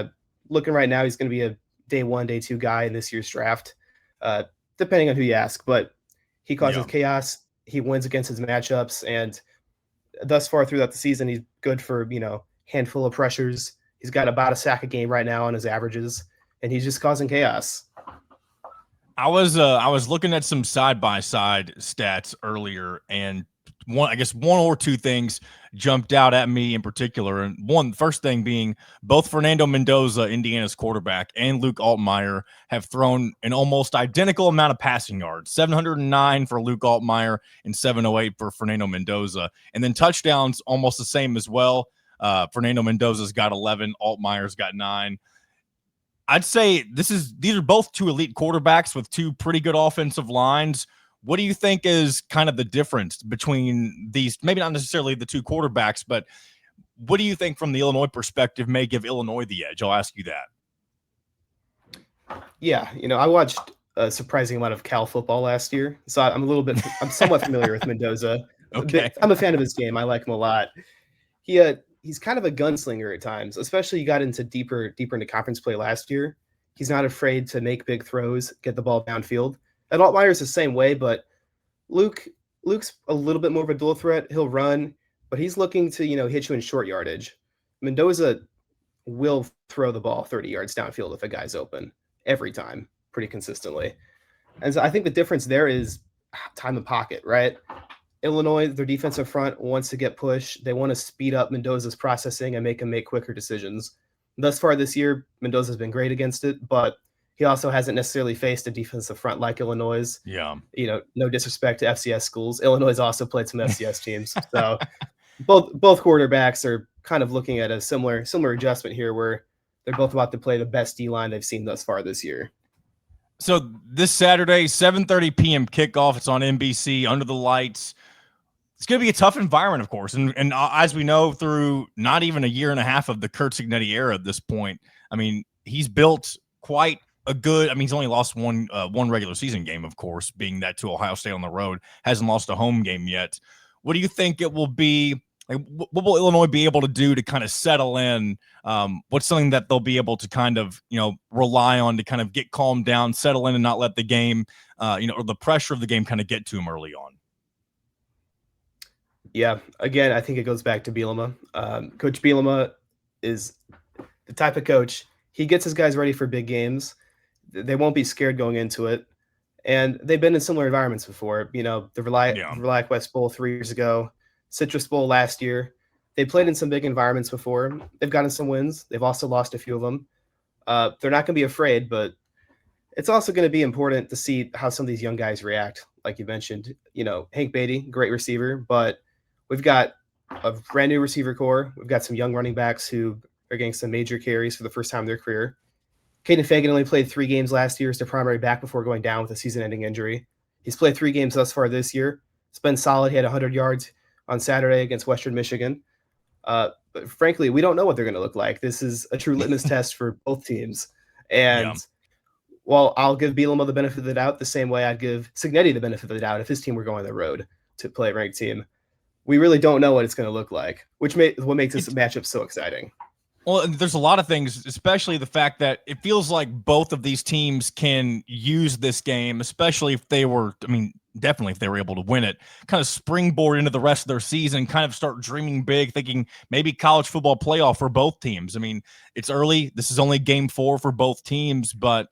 looking right now. He's going to be a day 1, day 2 guy in this year's draft, depending on who you ask. But he causes chaos. He wins against his matchups, and thus far throughout the season, he's good for handful of pressures. He's got about a sack a game right now on his averages, and he's just causing chaos. I was looking at some side-by-side stats earlier, and one or two things jumped out at me in particular. And first thing being, both Fernando Mendoza, Indiana's quarterback, and Luke Altmaier have thrown an almost identical amount of passing yards, 709 for Luke Altmaier and 708 for Fernando Mendoza. And then touchdowns almost the same as well. Fernando Mendoza's got 11, Altmaier's got 9. I'd say these are both two elite quarterbacks with two pretty good offensive lines. What do you think is kind of the difference between these? Maybe not necessarily the two quarterbacks, but what do you think from the Illinois perspective may give Illinois the edge? I'll ask you that. Yeah, I watched a surprising amount of Cal football last year, so I'm somewhat familiar with Mendoza. Okay. I'm a fan of his game. I like him a lot. He's kind of a gunslinger at times, especially he got into deeper into conference play last year. He's not afraid to make big throws, get the ball downfield. And Altmaier's the same way, but Luke's a little bit more of a dual threat. He'll run, but he's looking to, hit you in short yardage. Mendoza will throw the ball 30 yards downfield if a guy's open every time, pretty consistently. And so I think the difference there is time of pocket, right? Illinois, their defensive front wants to get push. They want to speed up Mendoza's processing and make him make quicker decisions. Thus far this year, Mendoza's been great against it, but he also hasn't necessarily faced a defensive front like Illinois. Yeah. No disrespect to FCS schools. Illinois also played some FCS teams. So both quarterbacks are kind of looking at a similar adjustment here where they're both about to play the best D-line they've seen thus far this year. So this Saturday, 7:30 p.m. kickoff. It's on NBC under the lights. It's going to be a tough environment, of course. And as we know, through not even a year and a half of the Curt Cignetti era at this point, I mean, he's built quite a good, he's only lost one regular season game, of course, being that to Ohio State on the road, hasn't lost a home game yet. What do you think it will be? What will Illinois be able to do to kind of settle in? What's something that they'll be able to kind of, rely on to kind of get calmed down, settle in, and not let the game, or the pressure of the game kind of get to him early on? Yeah, again, I think it goes back to Bielema. Coach Bielema is the type of coach, he gets his guys ready for big games. They won't be scared going into it. And they've been in similar environments before. The Reliant West Bowl 3 years ago, Citrus Bowl last year. They played in some big environments before. They've gotten some wins. They've also lost a few of them. They're not going to be afraid, but it's also going to be important to see how some of these young guys react. Like you mentioned, Hank Beatty, great receiver, but we've got a brand new receiver core. We've got some young running backs who are getting some major carries for the first time in their career. Caden Fagan only played 3 games last year as the primary back before going down with a season-ending injury. He's played 3 games thus far this year. It's been solid. He had 100 yards on Saturday against Western Michigan. But frankly, we don't know what they're going to look like. This is a true litmus test for both teams. And while I'll give Bielema the benefit of the doubt the same way I'd give Cignetti the benefit of the doubt if his team were going on the road to play a ranked team, we really don't know what it's going to look like, what makes this matchup so exciting. Well, there's a lot of things, especially the fact that it feels like both of these teams can use this game, especially if they were, definitely if they were able to win it, kind of springboard into the rest of their season, kind of start dreaming big, thinking maybe college football playoff for both teams. It's early. This is only game 4 for both teams, but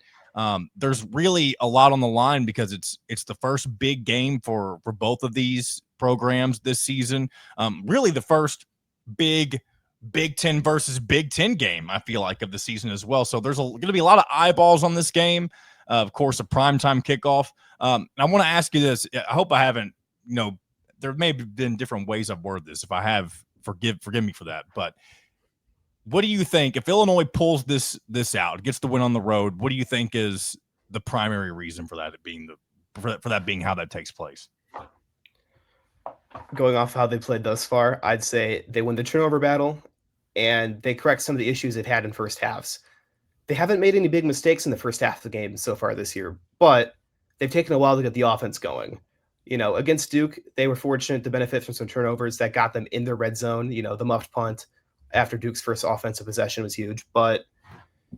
there's really a lot on the line because it's the first big game for both of these programs this season. Really the first big Big Ten versus Big Ten game, I feel like, of the season as well. So there's going to be a lot of eyeballs on this game. Of course, a primetime kickoff. I want to ask you this. I hope I haven't, there may have been different ways I've worded this. If I have, forgive me for that. But what do you think if Illinois pulls this out, gets the win on the road? What do you think is the primary reason for that being for that being how that takes place? Going off how they played thus far, I'd say they win the turnover battle and they correct some of the issues they've had in first halves. They haven't made any big mistakes in the first half of the game so far this year, but they've taken a while to get the offense going. Against Duke, they were fortunate to benefit from some turnovers that got them in the red zone. The muffed punt after Duke's first offensive possession was huge. But,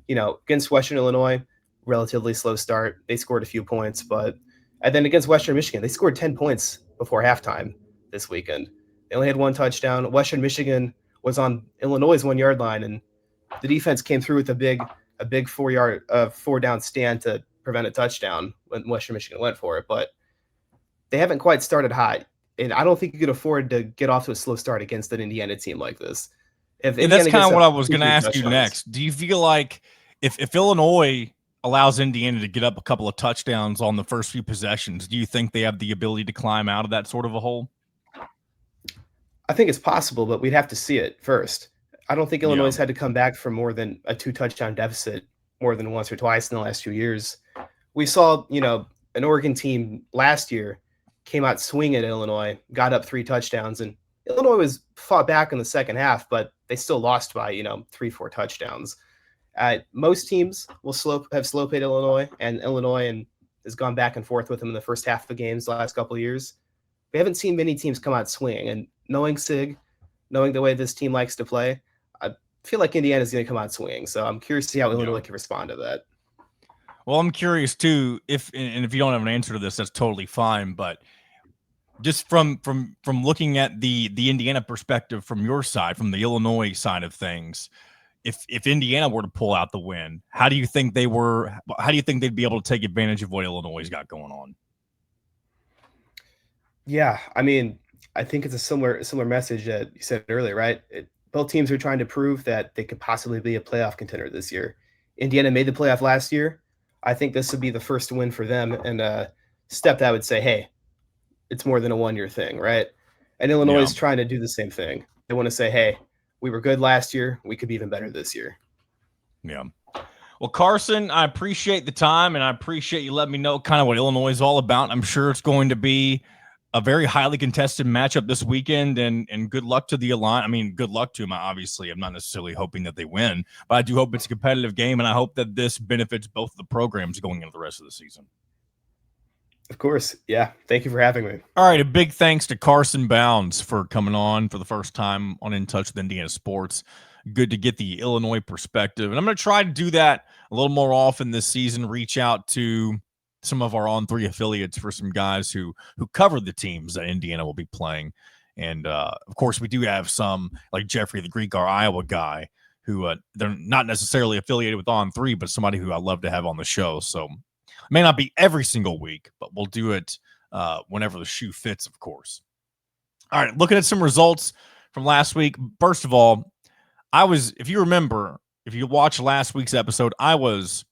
against Western Illinois, relatively slow start. They scored a few points, and then against Western Michigan, they scored 10 points before halftime this weekend. They only had one touchdown. Western Michigan was on Illinois' 1 yard line, and the defense came through with a big 4 down stand to prevent a touchdown when Western Michigan went for it. But they haven't quite started hot, and I don't think you could afford to get off to a slow start against an Indiana team like this. If And that's Indiana kind of gets what up I was going to 2-3 ask you touchdowns- next. Do you feel like if Illinois allows Indiana to get up a couple of touchdowns on the first few possessions, do you think they have the ability to climb out of that sort of a hole? I think it's possible, but we'd have to see it first. I don't think Illinois has Yeah. had to come back from more than a 2-touchdown deficit more than once or twice in the last 2 years. We saw, an Oregon team last year came out swinging at Illinois, got up 3 touchdowns, and Illinois was fought back in the second half, but they still lost by, 3-4 touchdowns. Most teams will have slow played Illinois, and Illinois has gone back and forth with them in the first half of the games the last couple of years. We haven't seen many teams come out swinging, and knowing Sig, knowing the way this team likes to play, I feel like Indiana's going to come out swinging. So I'm curious to see how Illinois can respond to that. Well, I'm curious too, if you don't have an answer to this, that's totally fine. But just from looking at the Indiana perspective from your side, from the Illinois side of things, if Indiana were to pull out the win, how do you think they'd be able to take advantage of what Illinois got going on? Yeah, I mean, I think it's a similar message that you said earlier, right? Both teams are trying to prove that they could possibly be a playoff contender this year. Indiana made the playoff last year. I think this would be the first win for them, and a step that would say, hey, it's more than a 1 year thing, right? And Illinois is trying to do the same thing. They want to say, hey, we were good last year. We could be even better this year. Yeah. Well, Carson, I appreciate the time, and I appreciate you letting me know kind of what Illinois is all about. I'm sure it's going to be a very highly contested matchup this weekend, and good luck to the Alliance. I mean, good luck to them. Obviously, I'm not necessarily hoping that they win, but I do hope it's a competitive game, and I hope that this benefits both of the programs going into the rest of the season. Of course. Yeah. Thank you for having me. All right. A big thanks to Carson Bounds for coming on for the first time on In Touch with Indiana Sports. Good to get the Illinois perspective. And I'm going to try to do that a little more often this season, reach out to some of our On3 affiliates for some guys who cover the teams that Indiana will be playing. And, of course, we do have some, like Jeffrey the Greek, our Iowa guy, who they're not necessarily affiliated with On3, but somebody who I love to have on the show. So it may not be every single week, but we'll do it whenever the shoe fits, of course. All right, looking at some results from last week. First of all, if you remember, if you watched last week's episode, I was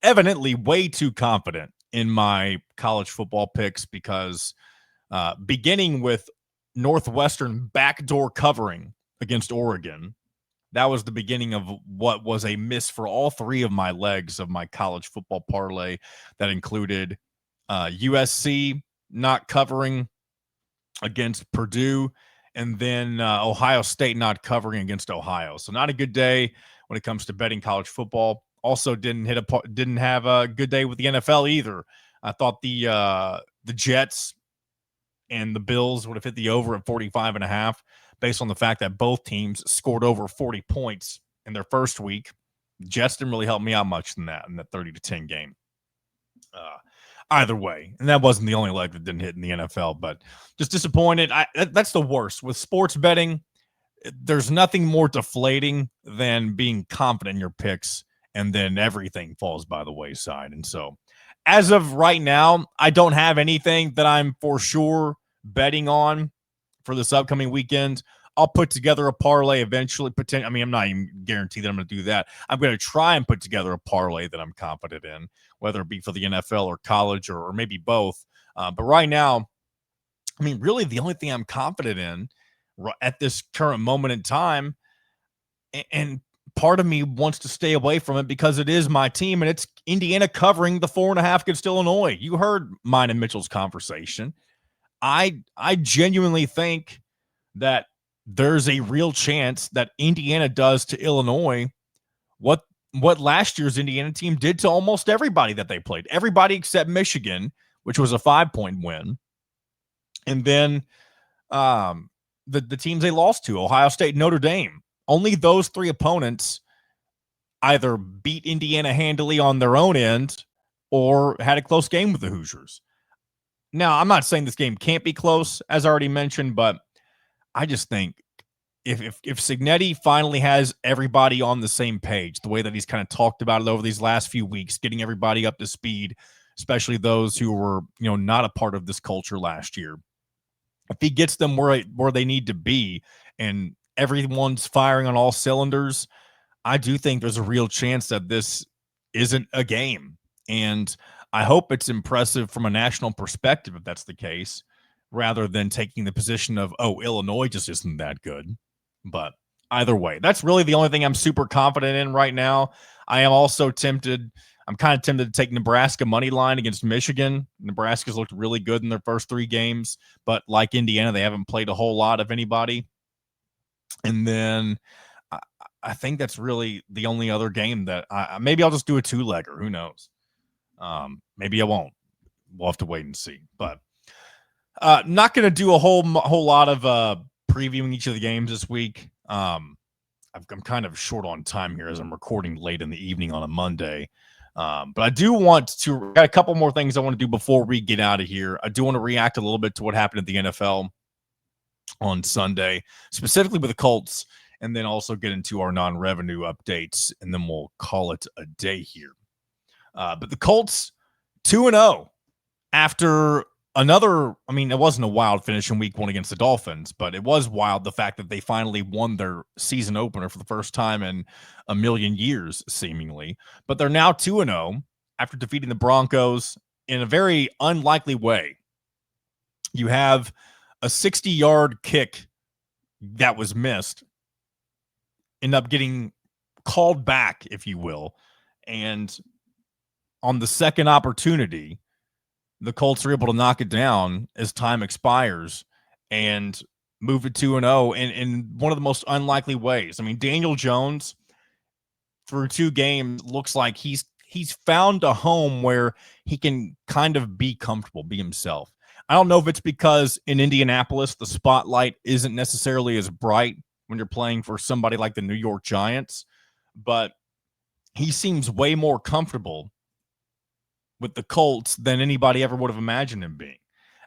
evidently way too confident in my college football picks because beginning with Northwestern backdoor covering against Oregon, that was the beginning of what was a miss for all three of my legs of my college football parlay. That included USC not covering against Purdue, and then Ohio State not covering against Ohio. So not a good day when it comes to betting college football. Also didn't have a good day with the NFL either. I thought the Jets and the Bills would have hit the over at 45.5 based on the fact that both teams scored over 40 points in their first week. The Jets didn't really help me out much in that 30-10 game. Either way, and that wasn't the only leg that didn't hit in the NFL, but just disappointed. That's the worst. With sports betting, there's nothing more deflating than being confident in your picks, and then everything falls by the wayside. And so as of right now, I don't have anything that I'm for sure betting on for this upcoming weekend. I'll put together a parlay eventually. I'm not even guaranteed that I'm going to do that. I'm going to try and put together a parlay that I'm confident in, whether it be for the NFL or college or maybe both. But right now, really the only thing I'm confident in at this current moment in time, And part of me wants to stay away from it because it is my team, and it's Indiana covering the 4.5 against Illinois. You heard mine and Mitchell's conversation. I genuinely think that there's a real chance that Indiana does to Illinois what last year's Indiana team did to almost everybody that they played. Everybody except Michigan, which was a 5-point win. And then the teams they lost to, Ohio State, Notre Dame. Only those three opponents either beat Indiana handily on their own end or had a close game with the Hoosiers. Now, I'm not saying this game can't be close, as I already mentioned, but I just think if Cignetti finally has everybody on the same page, the way that he's kind of talked about it over these last few weeks, getting everybody up to speed, especially those who were, not a part of this culture last year. If he gets them where they need to be and everyone's firing on all cylinders, I do think there's a real chance that this isn't a game. And I hope it's impressive from a national perspective if that's the case, rather than taking the position of, Illinois just isn't that good. But either way, that's really the only thing I'm super confident in right now. I am also tempted. I'm kind of tempted to take Nebraska money line against Michigan. Nebraska's looked really good in their first 3 games, but like Indiana, they haven't played a whole lot of anybody. And then I think that's really the only other game that maybe I'll just do a 2-legger. Who knows? Maybe I won't. We'll have to wait and see. But not going to do a whole lot of previewing each of the games this week. I'm kind of short on time here as I'm recording late in the evening on a Monday. But I do want to got a couple more things I want to do before we get out of here. I do want to react a little bit to what happened at the NFL on Sunday, specifically with the Colts, and then also get into our non-revenue updates, and then we'll call it a day here. But the Colts 2-0 after another, it wasn't a wild finish in week 1 against the Dolphins, but it was wild the fact that they finally won their season opener for the first time in a million years, seemingly. But they're now 2-0 after defeating the Broncos in a very unlikely way. You have a 60-yard kick that was missed, end up getting called back, if you will. And on the second opportunity, the Colts are able to knock it down as time expires and move it 2-0 in one of the most unlikely ways. Daniel Jones, through 2 games, looks like he's found a home where he can kind of be comfortable, be himself. I don't know if it's because in Indianapolis, the spotlight isn't necessarily as bright when you're playing for somebody like the New York Giants, but he seems way more comfortable with the Colts than anybody ever would have imagined him being.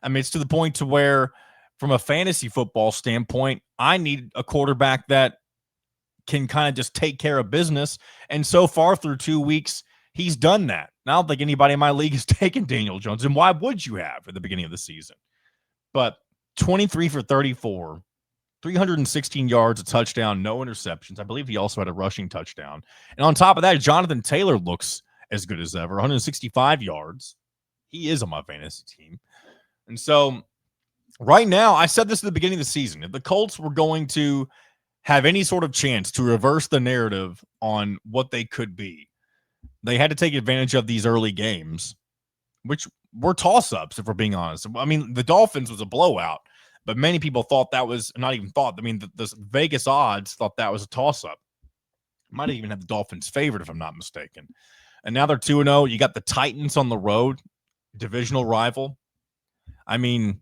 It's to the point to where, from a fantasy football standpoint, I need a quarterback that can kind of just take care of business. And so far through 2 weeks, he's done that. And I don't think anybody in my league has taken Daniel Jones. And why would you have at the beginning of the season? But 23 for 34, 316 yards, a touchdown, no interceptions. I believe he also had a rushing touchdown. And on top of that, Jonathan Taylor looks as good as ever, 165 yards. He is on my fantasy team. And so right now, I said this at the beginning of the season, if the Colts were going to have any sort of chance to reverse the narrative on what they could be, they had to take advantage of these early games, which were toss-ups, if we're being honest. The Dolphins was a blowout, but many people thought that was, not even thought, the Vegas odds thought that was a toss-up. Might have even had the Dolphins favored, if I'm not mistaken. And now they're 2-0. You got the Titans on the road, divisional rival. The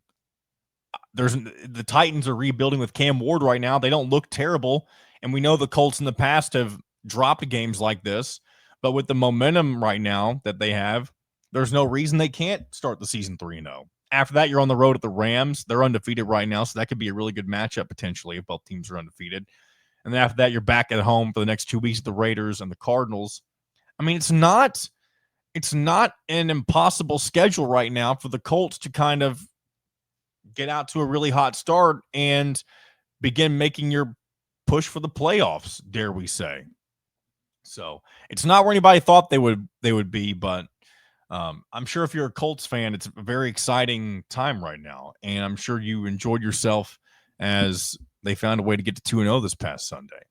Titans are rebuilding with Cam Ward right now. They don't look terrible. And we know the Colts in the past have dropped games like this. But with the momentum right now that they have, there's no reason they can't start the season 3-0. After that, you're on the road at the Rams. They're undefeated right now, so that could be a really good matchup potentially if both teams are undefeated. And then after that, you're back at home for the next 2 weeks with the Raiders and the Cardinals. It's not an impossible schedule right now for the Colts to kind of get out to a really hot start and begin making your push for the playoffs, dare we say. So it's not where anybody thought they would be, but I'm sure if you're a Colts fan, it's a very exciting time right now. And I'm sure you enjoyed yourself as they found a way to get to 2-0 this past Sunday.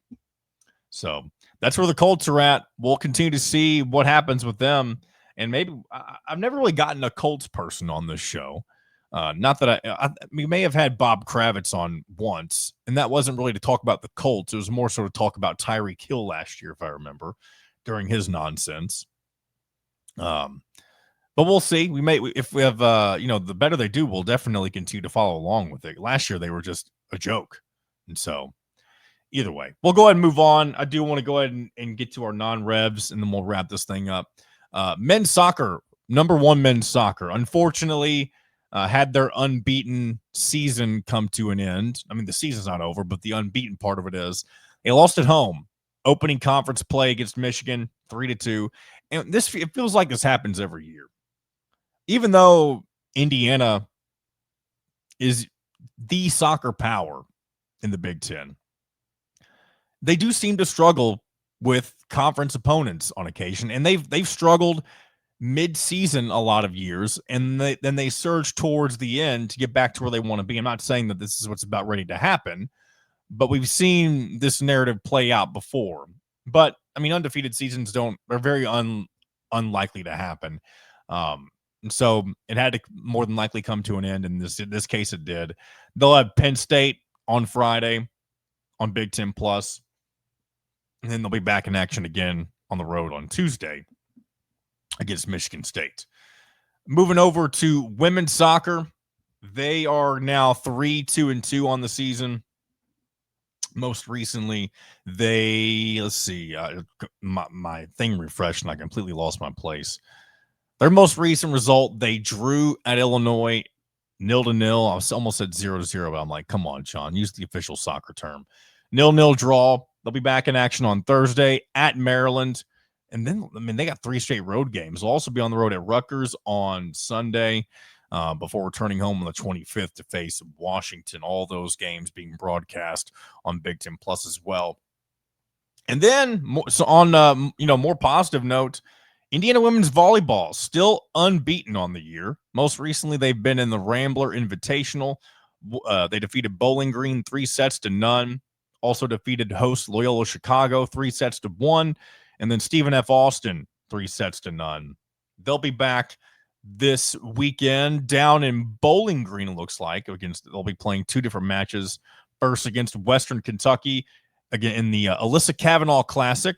So that's where the Colts are at. We'll continue to see what happens with them. And maybe I've never really gotten a Colts person on this show. Not that we may have had Bob Kravitz on once, and that wasn't really to talk about the Colts. It was more sort of talk about Tyreek Hill last year, if I remember, during his nonsense. But we'll see. We may, if we have, the better they do, we'll definitely continue to follow along with it. Last year, they were just a joke. And so either way, we'll go ahead and move on. I do want to go ahead and get to our non-revs, and then we'll wrap this thing up. Men's soccer, number one men's soccer, unfortunately, had their unbeaten season come to an end. I mean, the season's not over, but the unbeaten part of it is they lost at home. Opening conference play against Michigan, 3-2. And it feels like this happens every year. Even though Indiana is the soccer power in the Big Ten, they do seem to struggle with conference opponents on occasion, and they've struggled mid-season a lot of years, and then they surge towards the end to get back to where they want to be. I'm not saying that this is what's about ready to happen, but we've seen this narrative play out before. But I mean, undefeated seasons are very unlikely to happen. And so it had to more than likely come to an end. In this case, it did. They'll have Penn State on Friday on Big Ten Plus, and then they'll be back in action again on the road on Tuesday against Michigan State. Moving over to women's soccer, they are now 3-2-2 on the season. Most recently, my thing refreshed and I completely lost my place. Their most recent result, they drew at Illinois 0-0. I almost said 0-0, but I'm like, come on, Sean, use the official soccer term. 0-0 draw. They'll be back in action on Thursday at Maryland. And then, I mean, they got 3 straight road games. They'll also be on the road at Rutgers on Sunday before returning home on the 25th to face Washington. All those games being broadcast on Big Ten Plus as well. And then, more positive note, Indiana women's volleyball still unbeaten on the year. Most recently, they've been in the Rambler Invitational. They defeated Bowling Green 3-0. Also defeated host Loyola Chicago 3-1. And then Stephen F. Austin, 3-0. They'll be back this weekend down in Bowling Green, it looks like. They'll be playing 2 different matches. First against Western Kentucky, again in the Alyssa Kavanaugh Classic.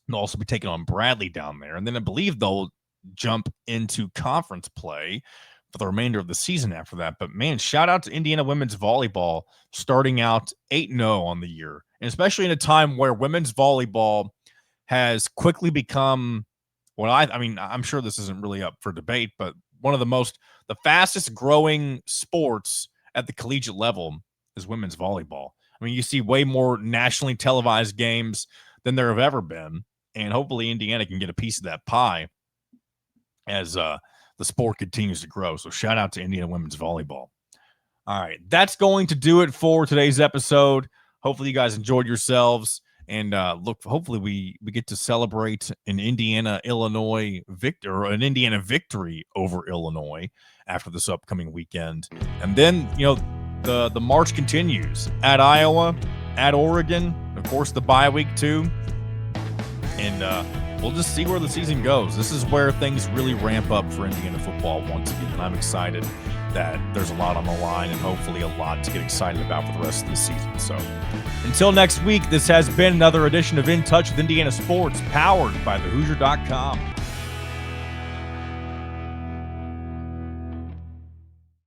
They'll also be taking on Bradley down there. And then I believe they'll jump into conference play for the remainder of the season after that. But, man, shout out to Indiana women's volleyball starting out 8-0 on the year. And especially in a time where women's volleyball has quickly become I'm sure this isn't really up for debate, but one of the fastest growing sports at the collegiate level is women's volleyball. I mean, you see way more nationally televised games than there have ever been, and hopefully Indiana can get a piece of that pie as the sport continues to grow. So shout out to Indiana women's volleyball. All right, that's going to do it for today's episode. Hopefully you guys enjoyed yourselves. And hopefully we get to celebrate an Indiana victory over Illinois after this upcoming weekend. And then, the march continues at Iowa, at Oregon, of course, the bye week too. And we'll just see where the season goes. This is where things really ramp up for Indiana football once again. And I'm excited that there's a lot on the line and hopefully a lot to get excited about for the rest of the season. So until next week, this has been another edition of In Touch with Indiana Sports, powered by thehoosier.com.